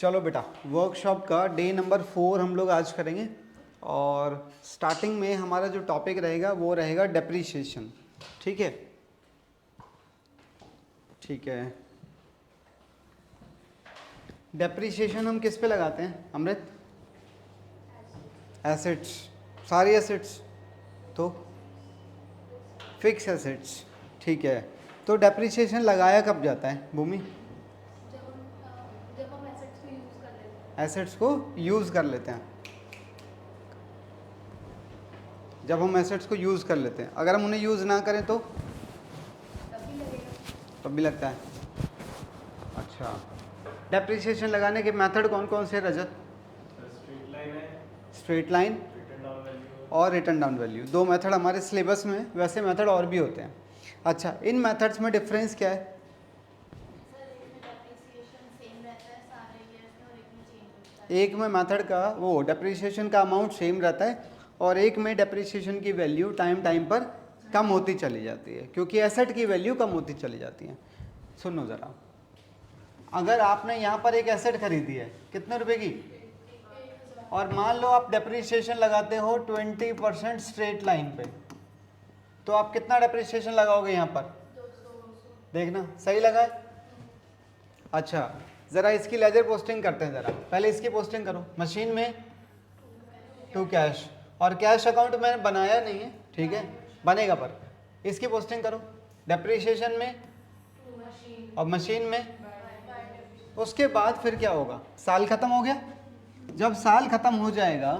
चलो बेटा, वर्कशॉप का डे नंबर 4 हम लोग आज करेंगे और स्टार्टिंग में हमारा जो टॉपिक रहेगा वो रहेगा डेप्रीशिएशन। ठीक है, ठीक है। डेप्रीशिएशन हम किस पे लगाते हैं अमृत? एसेट्स, सारी एसेट्स, तो फिक्स एसेट्स। ठीक है, तो डेप्रीशिएशन लगाया कब जाता है भूमि? जब हम एसेट्स को यूज कर लेते हैं। एसेट्स को यूज़ कर लेते हैं, जब हम एसेट्स को यूज़ कर लेते हैं। अगर हम उन्हें यूज़ ना करें तो तभी लगेगा। तब भी लगता है। अच्छा, डेप्रीशिएशन लगाने के मेथड कौन कौन से रजत? स्ट्रेट लाइन है, straight line return down value और रिटर्न डाउन वैल्यू, दो मेथड हमारे सिलेबस में, वैसे मेथड और भी होते हैं। अच्छा, इन मेथड्स में डिफरेंस क्या है? सर एक में डेप्रिसिएशन सेम रहता है सारे ईयर्स में और एक में चेंज होता है। एक में मेथड का वो डेप्रीशिएशन का अमाउंट सेम रहता है और एक में डेप्रीशिएशन की वैल्यू टाइम टाइम पर कम होती चली जाती है, क्योंकि एसेट की वैल्यू कम होती चली जाती है। सुनो ज़रा, अगर आपने यहाँ पर एक एसेट खरीदी है कितने रुपए की, और मान लो आप डेप्रीशिएशन लगाते हो 20% स्ट्रेट लाइन पे, तो आप कितना डेप्रीशिएशन लगाओगे यहाँ पर? 200। देखना सही लगा है? अच्छा, ज़रा इसकी लेजर पोस्टिंग करते हैं। ज़रा पहले इसकी पोस्टिंग करो। मशीन में टू कैश, और कैश अकाउंट मैंने बनाया नहीं है, ठीक है, बनेगा, पर इसकी पोस्टिंग करो डेप्रीशिएशन में और मशीन में। उसके बाद फिर क्या होगा? साल ख़त्म हो गया। जब साल ख़त्म हो जाएगा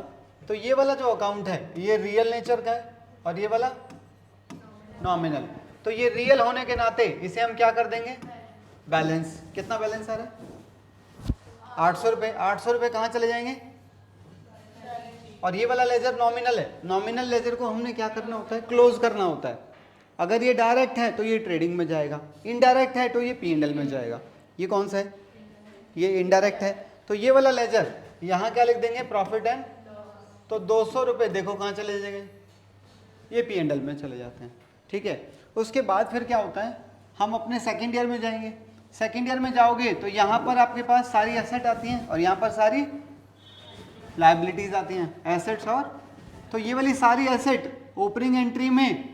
तो ये वाला जो अकाउंट है ये रियल नेचर का है और ये वाला नॉमिनल। तो ये रियल होने के नाते इसे हम क्या कर देंगे? बैलेंस। कितना बैलेंस आ रहा है? 800 रुपये। 800 रुपये कहाँ चले जाएंगे? और ये वाला लेजर नॉमिनल है। नॉमिनल लेजर को हमने क्या करना होता है? क्लोज करना होता है। अगर ये डायरेक्ट है तो ये ट्रेडिंग में जाएगा, इनडायरेक्ट है तो ये P&L में जाएगा। ये कौन सा है? ये इनडायरेक्ट है। तो ये वाला लेजर यहाँ क्या लिख देंगे? Profit and. तो 200 रुपये देखो कहाँ चले जाएंगे? ये P&L में चले जाते हैं। ठीक है, उसके बाद फिर क्या होता है? हम अपने सेकेंड ईयर में जाएंगे। सेकेंड ईयर में जाओगे तो यहाँ पर आपके पास सारी एसेट आती हैं और यहाँ पर सारी लाइबिलिटीज आती हैं, एसेट्स। और तो ये वाली सारी एसेट ओपनिंग एंट्री में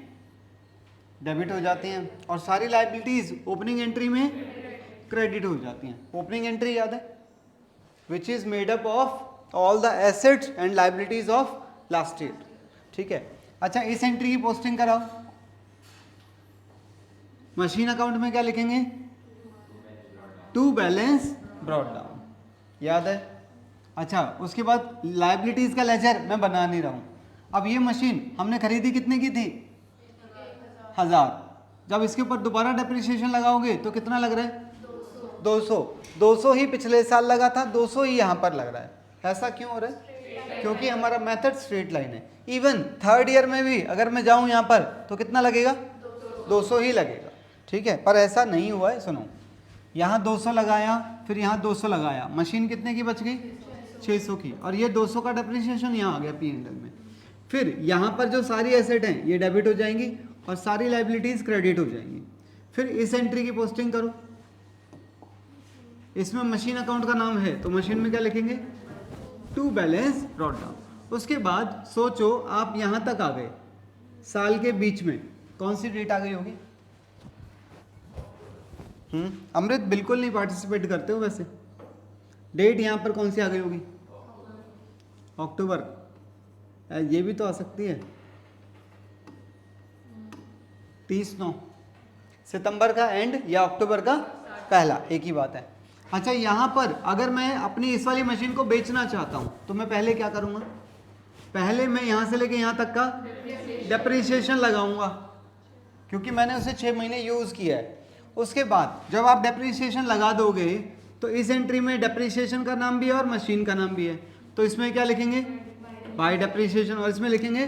डेबिट हो जाती हैं और सारी लाइबिलिटीज ओपनिंग एंट्री में क्रेडिट हो जाती हैं। ओपनिंग एंट्री याद है? Which is made up of all the assets and liabilities of last year. ठीक है, अच्छा, इस एंट्री की पोस्टिंग कराओ। मशीन अकाउंट में क्या लिखेंगे? टू बैलेंस ब्रॉट डाउन, याद है? अच्छा, उसके बाद लाइबिलिटीज का लेजर मैं बना नहीं रहा हूं। अब ये मशीन हमने खरीदी कितने की थी? 1000। जब इसके ऊपर दोबारा डेप्रिसिएशन लगाओगे तो कितना लग रहा है? 200। 200 ही पिछले साल लगा था, 200 ही यहाँ पर लग रहा है। ऐसा क्यों हो रहा है? क्योंकि हमारा मेथड स्ट्रेट लाइन है। इवन थर्ड ईयर में भी अगर मैं जाऊँ यहाँ पर तो कितना लगेगा? 200 ही लगेगा। ठीक है, पर ऐसा नहीं हुआ है। सुनो, यहाँ 200 लगाया, फिर यहाँ 200 लगाया, मशीन कितने की बच गई? 600 की, और ये 200 का डेप्रिसिएशन यहाँ आ गया P&L में। फिर यहाँ पर जो सारी एसेट हैं ये डेबिट हो जाएंगी और सारी लाइबिलिटीज क्रेडिट हो जाएंगी। फिर इस एंट्री की पोस्टिंग करो। इसमें मशीन अकाउंट का नाम है तो मशीन में क्या लिखेंगे? To balance brought down. उसके बाद सोचो आप यहाँ तक आ गए, साल के बीच में कौन सी डेट आ गई होगी? अमृत बिल्कुल नहीं पार्टिसिपेट करते हो वैसे। डेट यहाँ पर कौन सी आ गई होगी? अक्टूबर। ये भी तो आ सकती है 30/9, सितंबर का एंड या अक्टूबर का पहला, एक ही बात है। अच्छा, यहाँ पर अगर मैं अपनी इस वाली मशीन को बेचना चाहता हूँ तो मैं पहले क्या करूँगा? पहले मैं यहाँ से लेके यहाँ तक का डेप्रीशिएशन लगाऊंगा, क्योंकि मैंने उसे 6 महीने यूज़ किया है। उसके बाद जब आप डेप्रीशिएशन लगा दोगे तो इस एंट्री में डेप्रीशिएशन का नाम भी है और मशीन का नाम भी है। तो इसमें क्या लिखेंगे? बाय डेप्रीशिएशन, और इसमें लिखेंगे।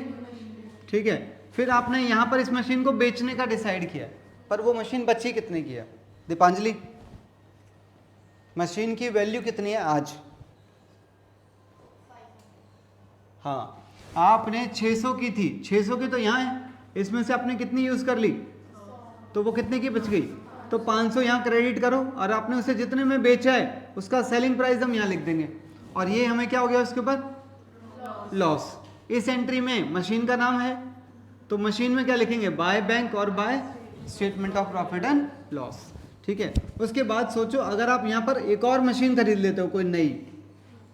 ठीक है, फिर आपने यहाँ पर इस मशीन को बेचने का डिसाइड किया, पर वो मशीन बची कितने की है? दीपांजलि, मशीन की वैल्यू कितनी है आज? हाँ, आपने 600 की थी, 600 की तो यहाँ है, इसमें से आपने कितनी यूज़ कर ली? तो वो कितने की बच गई? तो 500 यहाँ क्रेडिट करो और आपने उसे जितने में बेचा है उसका सेलिंग प्राइस हम यहाँ लिख देंगे और ये हमें क्या हो गया उसके ऊपर लॉस। इस एंट्री में मशीन का नाम है तो मशीन में क्या लिखेंगे बाय बैंक और by statement of profit and loss. ठीक है, उसके बाद सोचो अगर आप यहाँ पर एक और मशीन खरीद लेते हो कोई नई,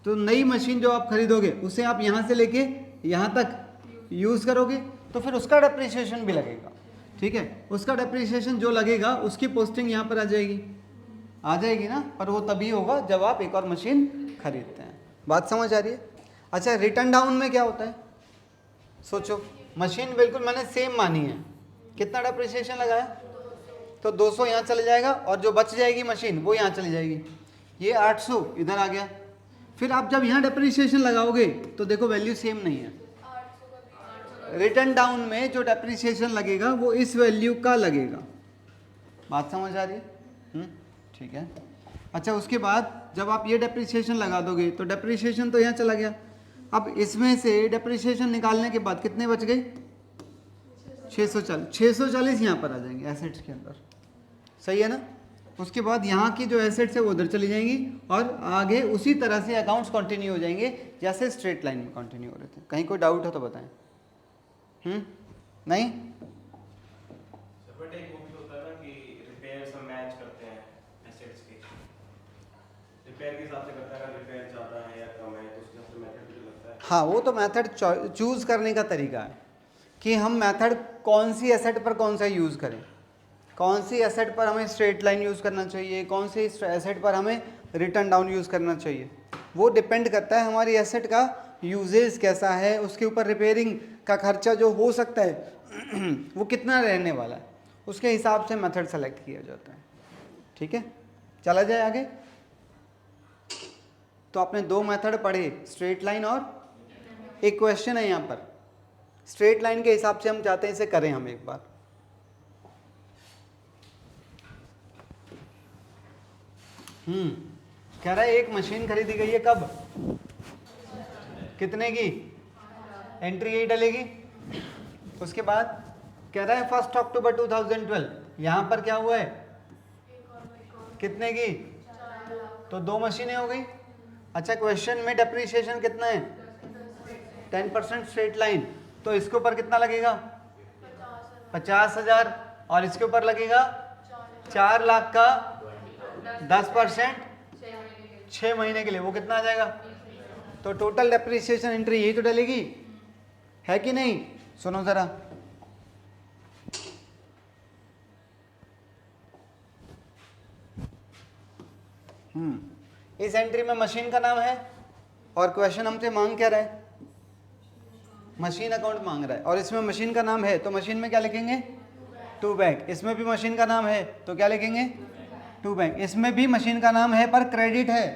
तो नई मशीन जो आप खरीदोगे उसे आप यहाँ से लेके यहाँ तक यूज़ करोगे तो फिर उसका डेप्रिसिएशन भी लगेगा। ठीक है, उसका डेप्रिसिएशन जो लगेगा उसकी पोस्टिंग यहाँ पर आ जाएगी ना, पर वो तभी होगा जब आप एक और मशीन खरीदते हैं। बात समझ आ रही है? अच्छा, रिटर्न डाउन में क्या होता है? सोचो मशीन बिल्कुल मैंने सेम मानी है, कितना डेप्रिसिएशन लगाया तो 200 यहाँ चले जाएगा और जो बच जाएगी मशीन वो यहाँ चली जाएगी, ये 800 इधर आ गया। फिर आप जब यहाँ डेप्रिसिएशन लगाओगे तो देखो वैल्यू सेम नहीं है। रिटर्न डाउन में जो डेप्रिसिएशन लगेगा वो इस वैल्यू का लगेगा। बात समझ आ रही है? ठीक है। अच्छा, उसके बाद जब आप ये डेप्रिसिएशन लगा दोगे तो डेप्रिसिएशन तो यहाँ चला गया। अब इसमें से डेप्रिसिएशन निकालने के बाद कितने बच गए? 640 यहाँ पर आ जाएंगे एसेट्स के अंदर। सही है ना? उसके बाद यहाँ की जो एसेट्स है वो उधर चली जाएंगी और आगे उसी तरह से अकाउंट्स कंटिन्यू हो जाएंगे जैसे स्ट्रेट लाइन में कंटिन्यू हो रहे थे। कहीं कोई डाउट हो तो बताएं। नहीं? बट एक वो भी होता है ना कि रिपेयर्स हम मैच करते हैं एसेट्स के, रिपेयर के हिसाब से करता है, अगर रिपेयर ज़्यादा है या कम है तो उसके हिसाब से मेथड भी लगता है। हाँ, वो तो मेथड चूज़ करने का तरीका है कि हम मेथड कौन सी एसेट पर कौन सा यूज़ करें, कौन सी एसेट पर हमें स्ट्रेट लाइन यूज़ करना चाहिए, कौन सी एसेट पर हमें रिटर्न डाउन यूज़ करना चाहिए। वो डिपेंड करता है हमारी एसेट का यूजेज कैसा है, उसके ऊपर रिपेयरिंग का खर्चा जो हो सकता है वो कितना रहने वाला है, उसके हिसाब से मेथड सेलेक्ट किया जाता है। ठीक है, चला जाए आगे। तो आपने 2 मेथड पढ़े, स्ट्रेट लाइन और एक क्वेश्चन है यहाँ पर स्ट्रेट लाइन के हिसाब से हम चाहते हैं इसे करें हम एक बार। कह रहा है एक मशीन खरीदी गई है, कब, कितने की, एंट्री यही डलेगी। उसके बाद कह रहा है 1 अक्टूबर 2012, यहाँ पर क्या हुआ है, कितने की, तो 2 मशीनें हो गई। अच्छा, क्वेश्चन में डेप्रिसिएशन कितना है, 10% स्ट्रेट लाइन, तो इसके ऊपर कितना लगेगा, 50,000 और इसके ऊपर लगेगा 4 लाख का 10% 6 महीने के लिए, वो कितना आ जाएगा। तो टोटल डेप्रिसिएशन एंट्री यही तो डलेगी, है कि नहीं? सुनो जरा, इस एंट्री में मशीन का नाम है और क्वेश्चन हमसे मांग क्या रहा है, मशीन अकाउंट मांग रहा है और इसमें मशीन का नाम है तो मशीन में क्या लिखेंगे, 2 बैंक। इसमें भी मशीन का नाम है तो क्या लिखेंगे, 2 बैंक। इसमें भी मशीन का नाम है पर क्रेडिट है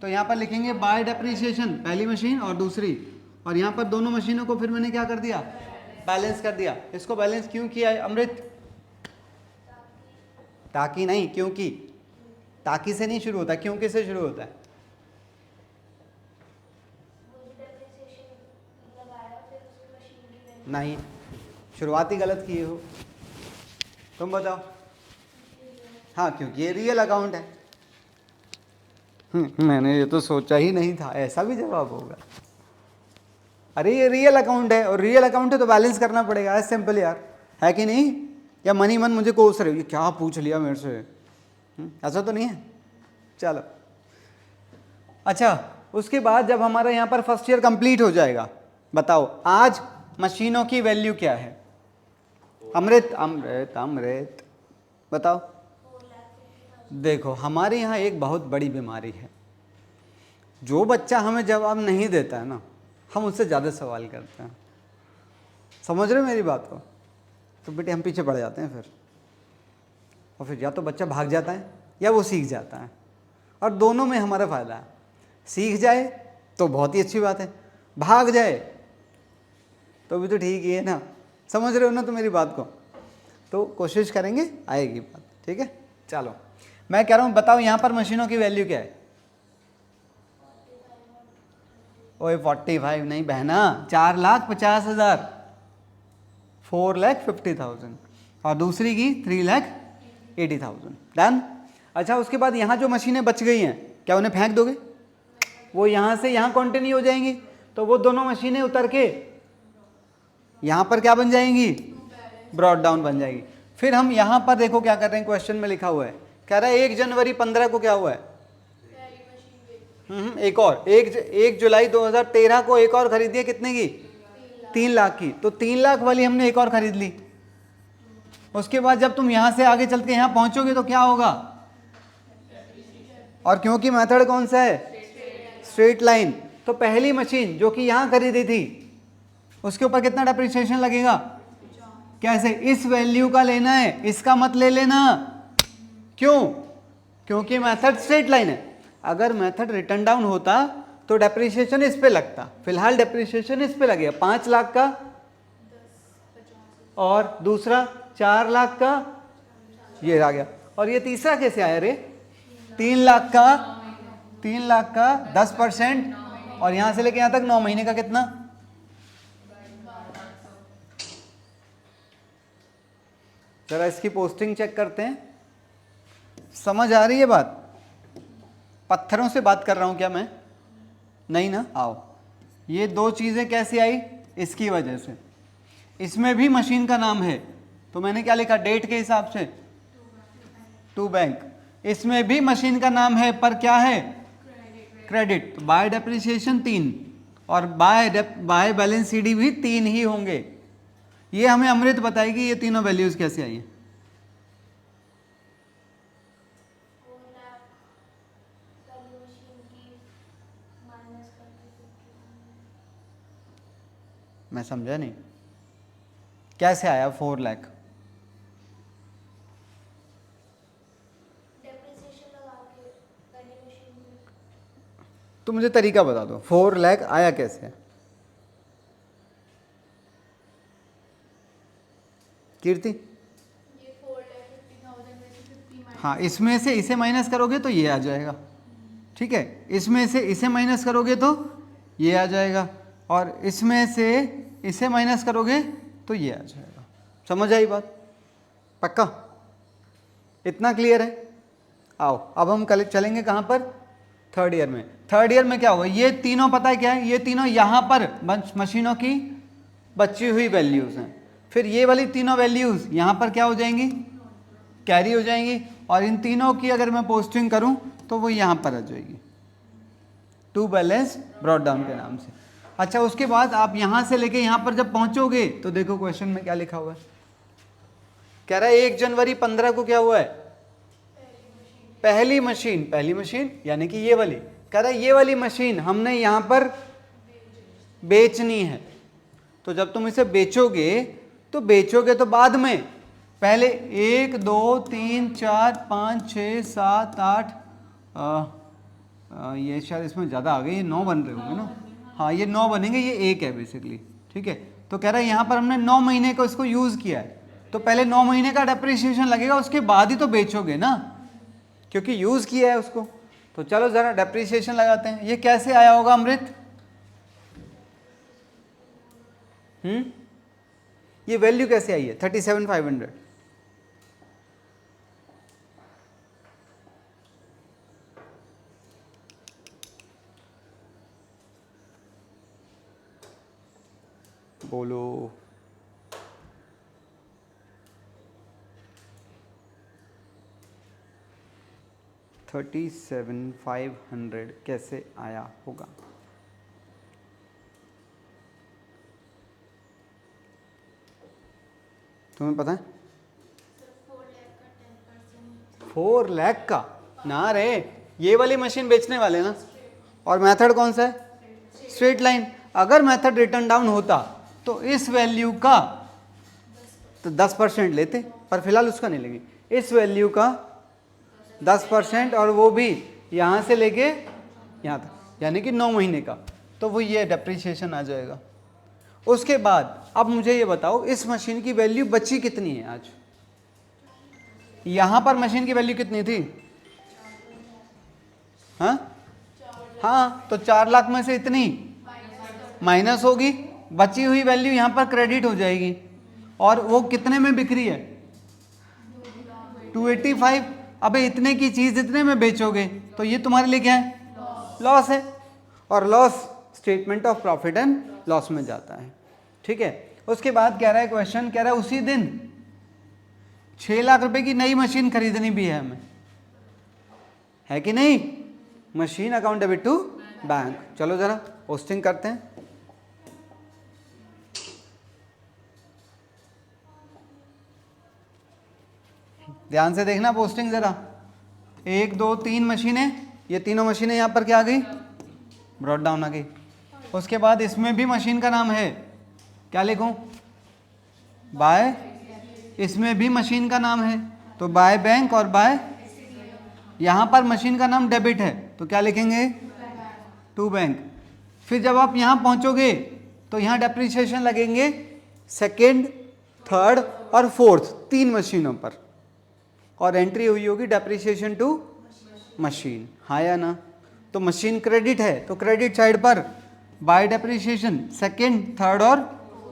तो यहाँ पर लिखेंगे बाय डेप्रिसिएशन, पहली मशीन और दूसरी, और यहाँ पर दोनों मशीनों को फिर मैंने क्या कर दिया, बैलेंस कर दिया। इसको बैलेंस क्यों किया है अमृत? ताकि नहीं, क्योंकि। ताकि से नहीं शुरू होता, क्योंकि से शुरू होता है। नहीं, शुरुआती गलत किए हो तुम, बताओ। हाँ, क्योंकि ये रियल अकाउंट है। मैंने ये तो सोचा ही नहीं था ऐसा भी जवाब होगा। अरे ये रियल अकाउंट है और रियल अकाउंट है तो बैलेंस करना पड़ेगा, ऐसे सिंपल यार, है कि नहीं? या मनी मन मुझे कोस रहे हो, ये क्या पूछ लिया मेरे से, ऐसा तो नहीं है। चलो, अच्छा, उसके बाद जब हमारा यहाँ पर फर्स्ट ईयर कंप्लीट हो जाएगा, बताओ आज मशीनों की वैल्यू क्या है? अमृत अमृत अमृत बताओ। देखो, हमारे यहाँ एक बहुत बड़ी बीमारी है, जो बच्चा हमें जवाब नहीं देता है ना, हम उससे ज़्यादा सवाल करते हैं। समझ रहे हो मेरी बात को? तो बेटे हम पीछे पड़ जाते हैं फिर, और फिर या तो बच्चा भाग जाता है या वो सीख जाता है, और दोनों में हमारा फ़ायदा है। सीख जाए तो बहुत ही अच्छी बात है, भाग जाए तो भी तो ठीक ही है ना। समझ रहे हो ना तो मेरी बात को? तो कोशिश करेंगे, आएगी बात। ठीक है, चलो मैं कह रहा हूँ, बताओ यहाँ पर मशीनों की वैल्यू क्या है? ओए 45 नहीं बहना, 4,50,000, 4,50,000, और दूसरी की 3,00,000 80,000 डन। अच्छा उसके बाद यहाँ जो मशीनें बच गई हैं क्या उन्हें फेंक दोगे? वो यहाँ से यहाँ कंटिन्यू हो जाएंगी, तो वो दोनों मशीनें उतर के यहाँ पर क्या बन जाएंगी? ब्रॉड डाउन बन जाएगी। फिर हम यहाँ पर देखो क्या कर रहे हैं, क्वेश्चन में लिखा हुआ है, कह रहा है 1 जनवरी 15 को क्या हुआ है? एक और 1 जुलाई 2013 को एक और खरीदी है, कितने की? 3 लाख की। तो 3 लाख वाली हमने एक और खरीद ली। उसके बाद जब तुम यहाँ से आगे चल के यहाँ पहुँचोगे तो क्या होगा? और क्योंकि मेथड कौन सा है? Straight line. तो पहली मशीन जो कि यहाँ खरीदी थी उसके ऊपर कितना डेप्रिसिएशन लगेगा? कैसे? इस वैल्यू का लेना है, इसका मत ले लेना। क्यों? क्योंकि मेथड स्ट्रेट लाइन है। अगर मेथड रिटर्न डाउन होता तो डेप्रिसिएशन इस पे लगता। फिलहाल डेप्रिसिएशन इस पे लगेगा 5 लाख का, और दूसरा 4 लाख का, ये आ गया। और ये तीसरा कैसे आया रे? 3 लाख का 10%, और यहां से लेके यहां तक 9 महीने का कितना? जरा इसकी पोस्टिंग चेक करते हैं। समझ आ रही है बात? पत्थरों से बात कर रहा हूं क्या मैं? नहीं ना? आओ, ये 2 चीजें कैसे आई? इसकी वजह से। इसमें भी मशीन का नाम है, तो मैंने क्या लिखा? डेट के हिसाब से टू बैंक। इसमें भी मशीन का नाम है, पर क्या है? क्रेडिट। तो बाय डेप्रिसिएशन 3 और बाय बैलेंस सीडी भी 3 ही होंगे। ये हमें अमृत बताएगी ये तीनों वैल्यूज कैसे आई हैं। मैं समझा नहीं, कैसे आया 4 लाख? तो मुझे तरीका बता दो, 4 लाख आया कैसे? कीर्ति? ये 4,50,000 में से 50 हाँ, इसमें से इसे माइनस करोगे तो ये आ जाएगा, ठीक है। इसमें से इसे माइनस करोगे तो ये आ जाएगा, और इसमें से इसे माइनस करोगे तो ये आ जाएगा। समझ आई बात? पक्का? इतना क्लियर है? आओ अब हम कल चलेंगे कहाँ पर? 3rd ईयर में। 3rd ईयर में क्या होगा? ये तीनों पता है क्या है? ये तीनों यहाँ पर मशीनों की बची हुई वैल्यूज़ हैं। फिर ये वाली तीनों वैल्यूज़ यहाँ पर क्या हो जाएंगी? कैरी हो जाएंगी, और इन तीनों की अगर मैं पोस्टिंग करूँ तो वो यहाँ पर आ जाएगी, टू बैलेंस ब्रॉड डाउन के नाम से। अच्छा उसके बाद आप यहाँ से लेके यहाँ पर जब पहुँचोगे तो देखो क्वेश्चन में क्या लिखा हुआ है। कह रहा है 1 जनवरी 15 को क्या हुआ है? पहली मशीन यानी कि ये वाली। कह रहा है ये वाली मशीन हमने यहाँ पर बेचनी है। तो जब तुम इसे बेचोगे तो बाद में पहले 1 2 3 4 5 6 7 8 ये शायद इसमें ज़्यादा आ गई, ये 9 बन रहे होंगे ना? हाँ ये 9 बनेंगे, ये 1 है बेसिकली, ठीक है। तो कह रहा है यहाँ पर हमने 9 महीने को इसको यूज़ किया है, तो पहले 9 महीने का डेप्रिसिएशन लगेगा, उसके बाद ही तो बेचोगे ना, क्योंकि यूज़ किया है उसको। तो चलो ज़रा डेप्रिसिएशन लगाते हैं। ये कैसे आया होगा अमृत? ये वैल्यू कैसे आई है 37,500? बोलो। $37,500 कैसे आया होगा? तुम्हें पता है? 4 लाख का ना रे, ये वाली मशीन बेचने वाले ना। और मेथड कौन सा है? Straight line. अगर मेथड रिटर्न डाउन होता तो इस वैल्यू का तो 10% लेते, पर फिलहाल उसका नहीं लेंगे। इस वैल्यू का 10%, और वो भी यहाँ से लेके यहाँ तक, यानी कि 9 महीने का, तो वो ये डेप्रिसिएशन आ जाएगा। उसके बाद अब मुझे ये बताओ इस मशीन की वैल्यू बची कितनी है आज? यहाँ पर मशीन की वैल्यू कितनी थी? हाँ, तो 4 लाख में से इतनी माइनस होगी, बची हुई वैल्यू यहाँ पर क्रेडिट हो जाएगी। और वो कितने में बिक रही है? 285। अबे इतने की चीज़ इतने में बेचोगे तो ये तुम्हारे लिए क्या है? लॉस है, और loss statement of profit and loss में जाता है। ठीक है, उसके बाद कह रहा है क्वेश्चन, कह रहा है उसी दिन 6 लाख रुपए की नई मशीन खरीदनी भी है हमें, है कि नहीं? Machine account debit to bank. चलो जरा पोस्टिंग करते हैं। ध्यान से देखना पोस्टिंग जरा। 1 2 3 मशीनें, ये तीनों मशीनें यहाँ पर क्या आ गई? ब्रॉट डाउन आ गई। उसके बाद इसमें भी मशीन का नाम है, क्या लिखूं? बाय। इसमें भी मशीन का नाम है, तो बाय बैंक और बाय। यहाँ पर मशीन का नाम डेबिट है तो क्या लिखेंगे? To bank. फिर जब आप यहाँ पहुँचोगे तो यहाँ डेप्रिसिएशन लगेंगे सेकेंड, थर्ड और फोर्थ, 3 मशीनों पर, और एंट्री हुई होगी डेप्रिसिएशन टू मशीन। हाँ या ना? तो मशीन क्रेडिट है तो क्रेडिट साइड पर बाय डेप्रिसिएशन सेकेंड, थर्ड और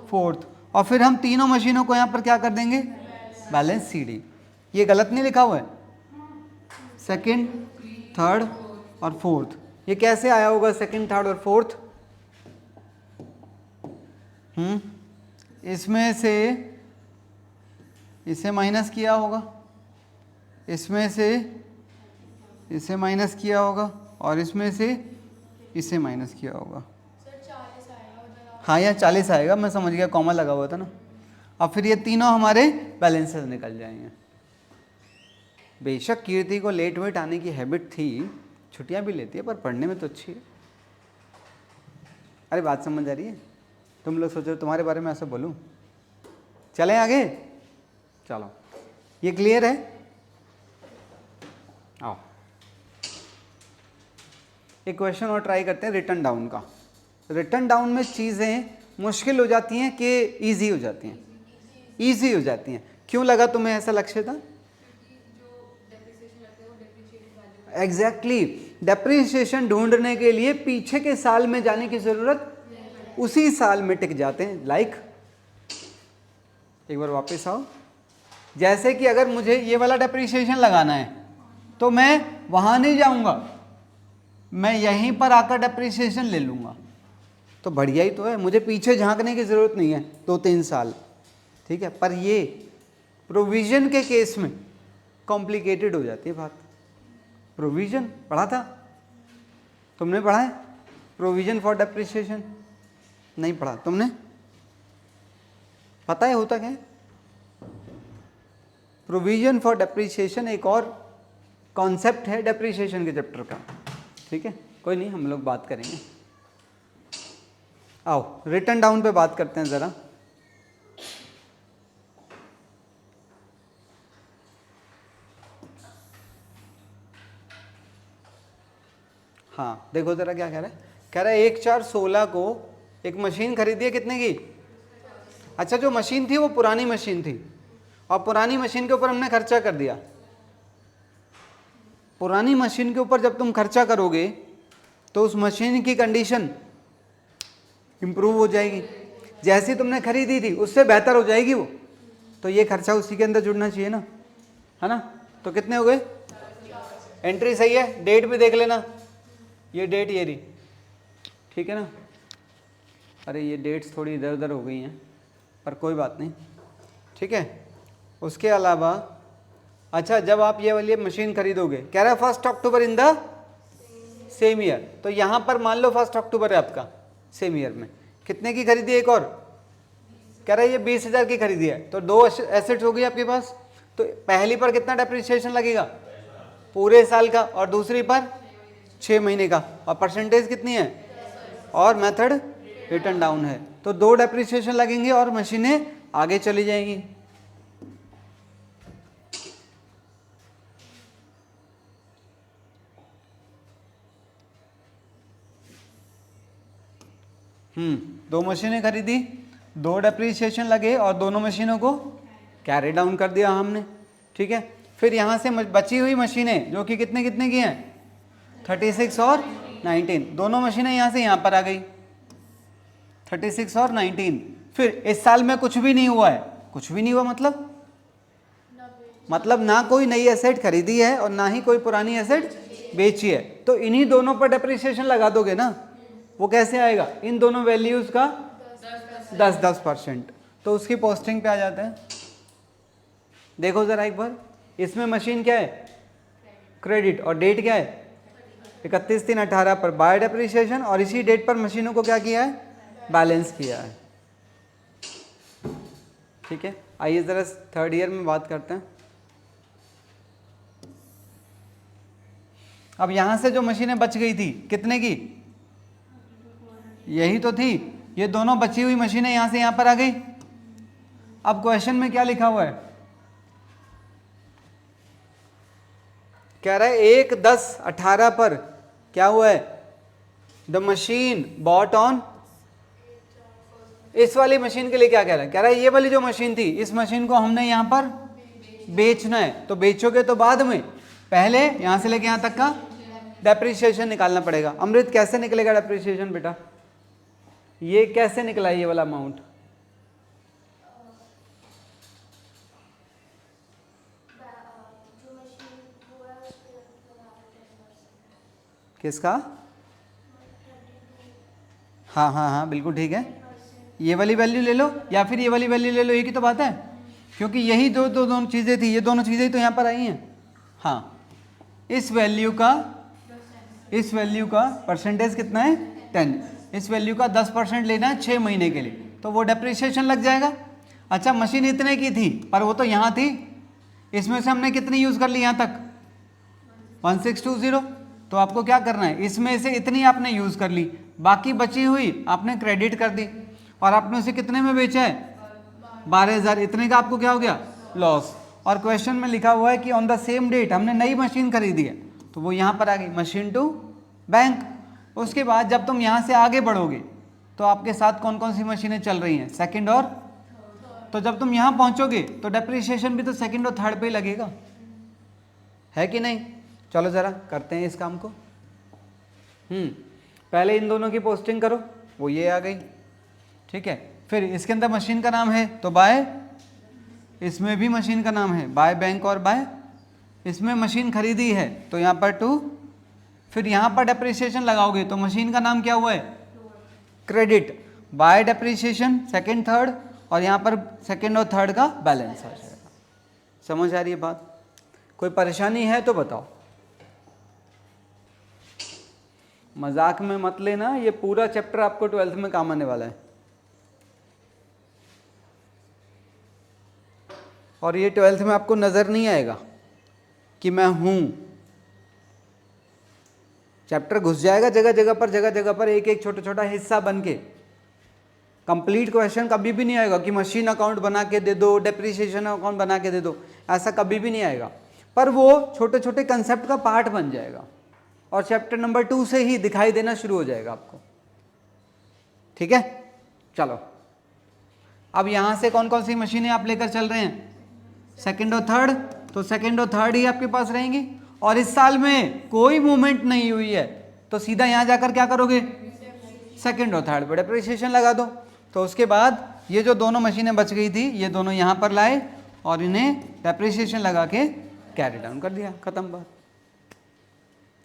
फोर्थ, और फिर हम तीनों मशीनों को यहाँ पर क्या कर देंगे? Balance CD. ये गलत नहीं लिखा हुआ है, सेकेंड, थर्ड और फोर्थ। ये कैसे आया होगा सेकेंड, थर्ड और फोर्थ? इसमें से इसे माइनस किया होगा, इसमें से इसे माइनस किया होगा, और इसमें से इसे माइनस किया होगा। हाँ, यहाँ 40 आएगा, मैं समझ गया, कॉमा लगा हुआ था ना। अब फिर ये तीनों हमारे बैलेंसेस निकल जाएंगे। बेशक कीर्ति को लेट वेट आने की हैबिट थी, छुट्टियां भी लेती है, पर पढ़ने में तो अच्छी है। अरे बात समझ आ रही है? तुम लोग सोचो तुम्हारे बारे में ऐसा बोलूं? चलें आगे? चलो, ये क्लियर है? आओ एक क्वेश्चन और ट्राई करते हैं रिटर्न डाउन का। रिटर्न डाउन में चीज़ें मुश्किल हो जाती हैं कि इजी हो जाती हैं? इजी हो जाती हैं। क्यों लगा तुम्हें ऐसा लक्ष्य था? एग्जैक्टली, डेप्रिसिएशन ढूंढने के लिए पीछे के साल में जाने की जरूरत, उसी साल में टिक जाते हैं। लाइक एक बार वापस आओ, जैसे कि अगर मुझे ये वाला डेप्रिसिएशन लगाना है तो मैं वहां नहीं जाऊंगा, मैं यहीं पर आकर डेप्रिसिएशन ले लूंगा, तो बढ़िया ही तो है, मुझे पीछे झांकने की जरूरत नहीं है 2-3 साल। ठीक है, पर ये प्रोविजन के केस में कॉम्प्लिकेटेड हो जाती है बात। प्रोविजन पढ़ा था तुमने? पढ़ा है प्रोविजन फॉर डेप्रिसिएशन? नहीं पढ़ा तुमने? पता है होता क्या है? प्रोविजन फॉर डेप्रिसिएशन एक और कॉन्सेप्ट है डेप्रिसिएशन के चैप्टर का। ठीक है, कोई नहीं, हम लोग बात करेंगे। आओ रिटर्न डाउन पे बात करते हैं ज़रा। हाँ देखो ज़रा क्या कह रहा है। कह रहा है 1/4/16 को एक मशीन खरीदी है, कितने की? अच्छा, जो मशीन थी वो पुरानी मशीन थी, और पुरानी मशीन के ऊपर हमने खर्चा कर दिया। पुरानी मशीन के ऊपर जब तुम खर्चा करोगे तो उस मशीन की कंडीशन इम्प्रूव हो जाएगी, जैसी तुमने खरीदी थी उससे बेहतर हो जाएगी वो, तो ये खर्चा उसी के अंदर जुड़ना चाहिए ना, है ना? तो कितने हो गए? एंट्री सही है, डेट भी देख लेना, ये डेट ये रही, ठीक है ना? अरे ये डेट्स थोड़ी इधर उधर हो गई हैं, पर कोई बात नहीं, ठीक है। उसके अलावा अच्छा, जब आप ये वाली मशीन खरीदोगे, कह रहा है 1 अक्टूबर इन द सेम ईयर, तो यहाँ पर मान लो 1 अक्टूबर है आपका, सेम ईयर में कितने की खरीदी है? एक और कह रहा है ये 20,000 की खरीदी है, तो 2 एसेट्स हो गई आपके पास। तो पहली पर कितना डेप्रिसिएशन लगेगा? पूरे साल का, और दूसरी पर 6 महीने का, और परसेंटेज कितनी है? और मेथड रिटर्न डाउन है, तो 2 डेप्रिसिएशन लगेंगे और मशीनें आगे चली जाएंगी। दो मशीनें खरीदी, 2 डेप्रिसिएशन लगे और दोनों मशीनों को कैरी डाउन कर दिया हमने, ठीक है। फिर यहाँ से बची हुई मशीनें जो कि कितने कितने की हैं? 36 और 19, दोनों मशीनें यहाँ से यहाँ पर आ गई, 36 और 19। फिर इस साल में कुछ भी नहीं हुआ है, कुछ भी नहीं हुआ मतलब मतलब ना कोई नई एसेट खरीदी है और ना ही कोई पुरानी एसेट बेची है, तो इन्हीं दोनों पर डेप्रिसिएशन लगा दोगे ना। वो कैसे आएगा, इन दोनों वैल्यूज का 10-10%। तो उसकी पोस्टिंग पे आ जाते हैं। देखो जरा एक बार, इसमें मशीन क्या है, क्रेडिट, और डेट क्या है 31/3/18 पर बाय डेप्रिसिएशन, और इसी डेट पर मशीनों को क्या किया है, बैलेंस किया है। ठीक है, आइए जरा थर्ड ईयर में बात करते हैं। अब यहां से जो मशीनें बच गई थी कितने की, यही तो थी, ये दोनों बची हुई मशीनें यहां से यहां पर आ गई। अब क्वेश्चन में क्या लिखा हुआ है, कह रहा है 1/10/18 पर क्या हुआ है, द मशीन बॉट ऑन, इस वाली मशीन के लिए क्या कह रहा है, कह रहा है ये वाली जो मशीन थी, इस मशीन को हमने यहां पर बेचना है। तो बेचोगे तो बाद में, पहले यहां से लेके यहां तक का डेप्रिसिएशन निकालना पड़ेगा। अमृत कैसे निकलेगा डेप्रिसिएशन बेटा, ये कैसे निकला ये वाला अमाउंट, जो मशीन हुआ है उसके अलावा 10%। किसका, हाँ हाँ हाँ बिल्कुल ठीक है, ये वाली वैल्यू ले लो या फिर ये वाली वैल्यू ले लो, एक ही तो बात है, क्योंकि यही दोनों चीज़ें थी, ये दोनों चीज़ें तो यहाँ पर आई हैं। हाँ, इस वैल्यू का परसेंटेज कितना है 10, इस वैल्यू का 10% लेना है 6 महीने के लिए, तो वो डेप्रिसिएशन लग जाएगा। अच्छा, मशीन इतने की थी पर वो तो यहाँ थी, इसमें से हमने कितनी यूज़ कर ली यहाँ तक 1620, तो आपको क्या करना है, इसमें से इतनी आपने यूज़ कर ली, बाकी बची हुई आपने क्रेडिट कर दी, और आपने उसे कितने में बेचा है 12,000, इतने का आपको क्या हो गया लॉस। और क्वेश्चन में लिखा हुआ है कि ऑन द सेम डेट हमने नई मशीन खरीदी है, तो वो यहाँ पर आ गई मशीन टू बैंक। उसके बाद जब तुम यहाँ से आगे बढ़ोगे तो आपके साथ कौन कौन सी मशीनें चल रही हैं, सेकंड और, तो जब तुम यहाँ पहुँचोगे तो डेप्रिसिएशन भी तो सेकंड और थर्ड पे ही लगेगा, है कि नहीं। चलो ज़रा करते हैं इस काम को। पहले इन दोनों की पोस्टिंग करो, वो ये आ गई, ठीक है। फिर इसके अंदर मशीन का नाम है तो बाय, इसमें भी मशीन का नाम है बाय बैंक और बाय, इसमें मशीन खरीदी है तो यहाँ पर टू, फिर यहाँ पर डेप्रिसिएशन लगाओगे तो मशीन का नाम क्या हुआ है credit, bye depreciation second third, और यहाँ पर सेकंड और थर्ड का बैलेंस आ जाएगा। समझ आ रही है बात, कोई परेशानी है तो बताओ, मजाक में मत लेना, ये पूरा चैप्टर आपको 12th में काम आने वाला है। और ये 12th में आपको नज़र नहीं आएगा कि मैं हूँ, चैप्टर घुस जाएगा जगह जगह पर एक एक छोटा छोटा हिस्सा बन के। कंप्लीट क्वेश्चन कभी भी नहीं आएगा कि मशीन अकाउंट बना के दे दो, डेप्रिसिएशन अकाउंट बना के दे दो, ऐसा कभी भी नहीं आएगा, पर वो छोटे छोटे कंसेप्ट का पार्ट बन जाएगा और चैप्टर नंबर 2 से ही दिखाई देना शुरू हो जाएगा आपको, ठीक है। चलो, अब यहाँ से कौन कौन सी मशीनें आप लेकर चल रहे हैं, सेकंड और थर्ड, तो सेकंड और थर्ड ही आपके पास रहेंगी। और इस साल में कोई मूवमेंट नहीं हुई है तो सीधा यहाँ जाकर क्या करोगे, सेकंड और थर्ड पर डेप्रिसिएशन लगा दो। तो उसके बाद ये जो दोनों मशीनें बच गई थी ये दोनों यहाँ पर लाए और इन्हें डेप्रिसिएशन लगा के कैरी डाउन कर दिया, खत्म बात,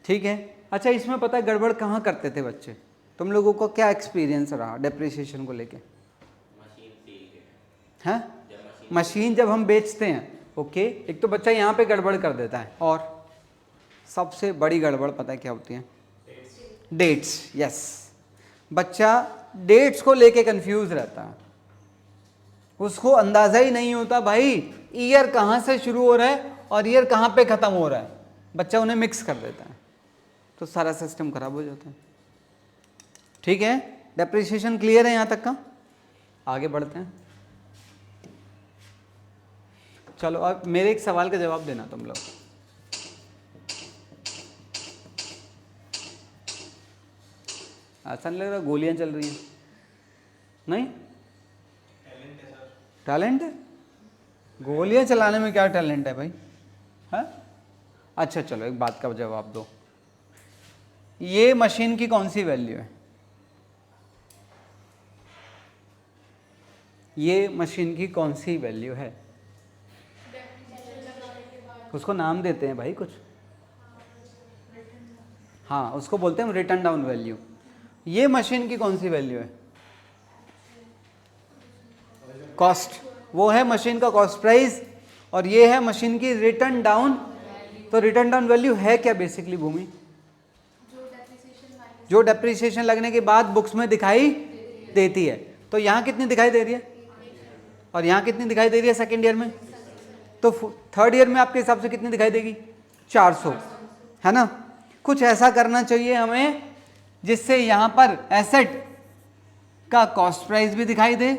ठीक है। अच्छा, इसमें पता है गड़बड़ कहाँ करते थे बच्चे, तुम लोगों को क्या एक्सपीरियंस रहा डेप्रिसिएशन को लेके, हैं मशीन जब हम बेचते हैं, ओके, एक तो बच्चा यहाँ पे गड़बड़ कर देता है, और सबसे बड़ी गड़बड़ पता है क्या होती है, डेट्स। यस, बच्चा डेट्स को लेके कंफ्यूज रहता है, उसको अंदाज़ा ही नहीं होता भाई ईयर कहाँ से शुरू हो रहा है और ईयर कहाँ पे ख़त्म हो रहा है, बच्चा उन्हें मिक्स कर देता है, तो सारा सिस्टम खराब हो जाता है, ठीक है। डेप्रिसिएशन क्लियर है यहाँ तक का, आगे बढ़ते हैं। चलो अब मेरे एक सवाल का जवाब देना तुम लोग, ऐसा नहीं लग रहा गोलियां चल रही हैं, नहीं टैलेंट है, गोलियां चलाने में क्या टैलेंट है भाई, है। अच्छा चलो एक बात का जवाब दो, ये मशीन की कौन सी वैल्यू है, ये मशीन की कौन सी वैल्यू है, उसको नाम देते हैं भाई कुछ, हाँ उसको बोलते हैं रिटर्न डाउन वैल्यू। ये मशीन की कौन सी वैल्यू है? कॉस्ट, वो है मशीन का कॉस्ट प्राइस, और ये है मशीन की रिटर्न डाउन। तो रिटर्न डाउन वैल्यू है क्या बेसिकली भूमि? जो डेप्रिसिएशन लगने के बाद बुक्स में दिखाई देती है। तो यहाँ कितनी दिखाई दे रही है और यहाँ कितनी दिखाई दे रही है सेकेंड ईयर में? तो थर्ड ईयर में आपके हिसाब से कितनी दिखाई देगी? 400, है ना? कुछ ऐसा करना चाहिए हमें जिससे यहाँ पर एसेट का कॉस्ट प्राइस भी दिखाई दे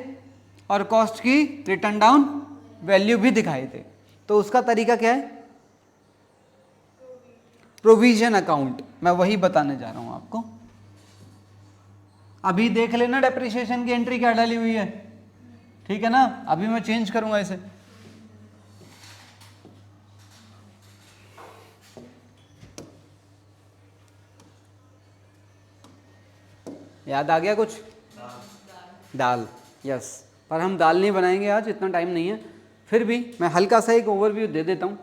और कॉस्ट की रिटर्न डाउन वैल्यू भी दिखाई दे। तो उसका तरीका क्या है? Provision account. मैं वही बताने जा रहा हूं आपको। अभी देख लेना डेप्रिसिएशन की एंट्री क्या डाली हुई है, ठीक है ना? अभी मैं चेंज करूंगा इसे। याद आ गया कुछ? दाल, यस। पर हम दाल नहीं बनाएंगे आज, इतना टाइम नहीं है। फिर भी मैं हल्का सा एक ओवरव्यू दे देता हूँ।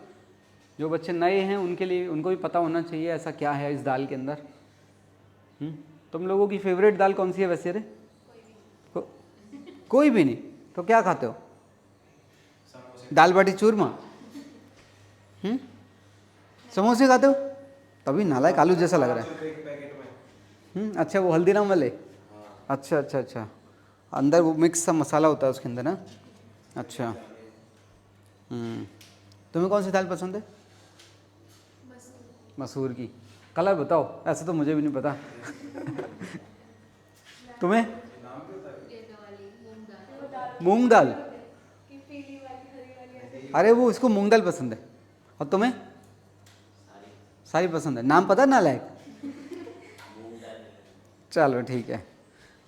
जो बच्चे नए हैं उनके लिए, उनको भी पता होना चाहिए ऐसा क्या है इस दाल के अंदर। तुम लोगों की फेवरेट दाल कौन सी है वैसे रे? कोई भी नहीं? तो क्या खाते हो? दाल बाटी चूरमा? समोसे खाते हो? तभी नालायक आलू जैसा लग रहा है। अच्छा, वो हल्दीराम वाले? अच्छा अच्छा अच्छा, अंदर वो मिक्स सा मसाला होता है उसके अंदर ना। अच्छा, तुम्हें कौन सी दाल पसंद है? मसूर की। कलर बताओ, ऐसे तो मुझे भी नहीं पता। तुम्हें? मूंग दाल? अरे वो इसको मूंग दाल पसंद है। और तुम्हें? सारी पसंद है। नाम पता ना लायक? चलो ठीक है,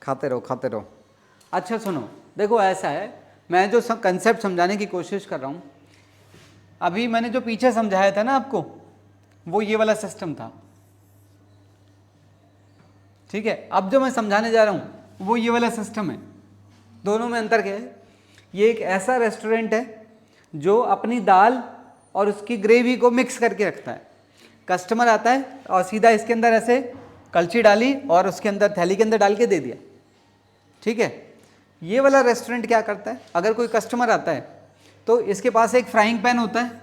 खाते रहो खाते रहो। अच्छा सुनो, देखो ऐसा है, मैं जो कंसेप्ट समझाने की कोशिश कर रहा हूँ, अभी मैंने जो पीछे समझाया था ना आपको, वो ये वाला सिस्टम था, ठीक है? अब जो मैं समझाने जा रहा हूँ वो ये वाला सिस्टम है। दोनों में अंतर क्या है? ये एक ऐसा रेस्टोरेंट है जो अपनी दाल और उसकी ग्रेवी को मिक्स करके रखता है। कस्टमर आता है और सीधा इसके अंदर ऐसे कलछी डाली और उसके अंदर थैली के अंदर डाल के दे दिया, ठीक है? ये वाला रेस्टोरेंट क्या करता है? अगर कोई कस्टमर आता है तो इसके पास एक फ्राइंग पैन होता है।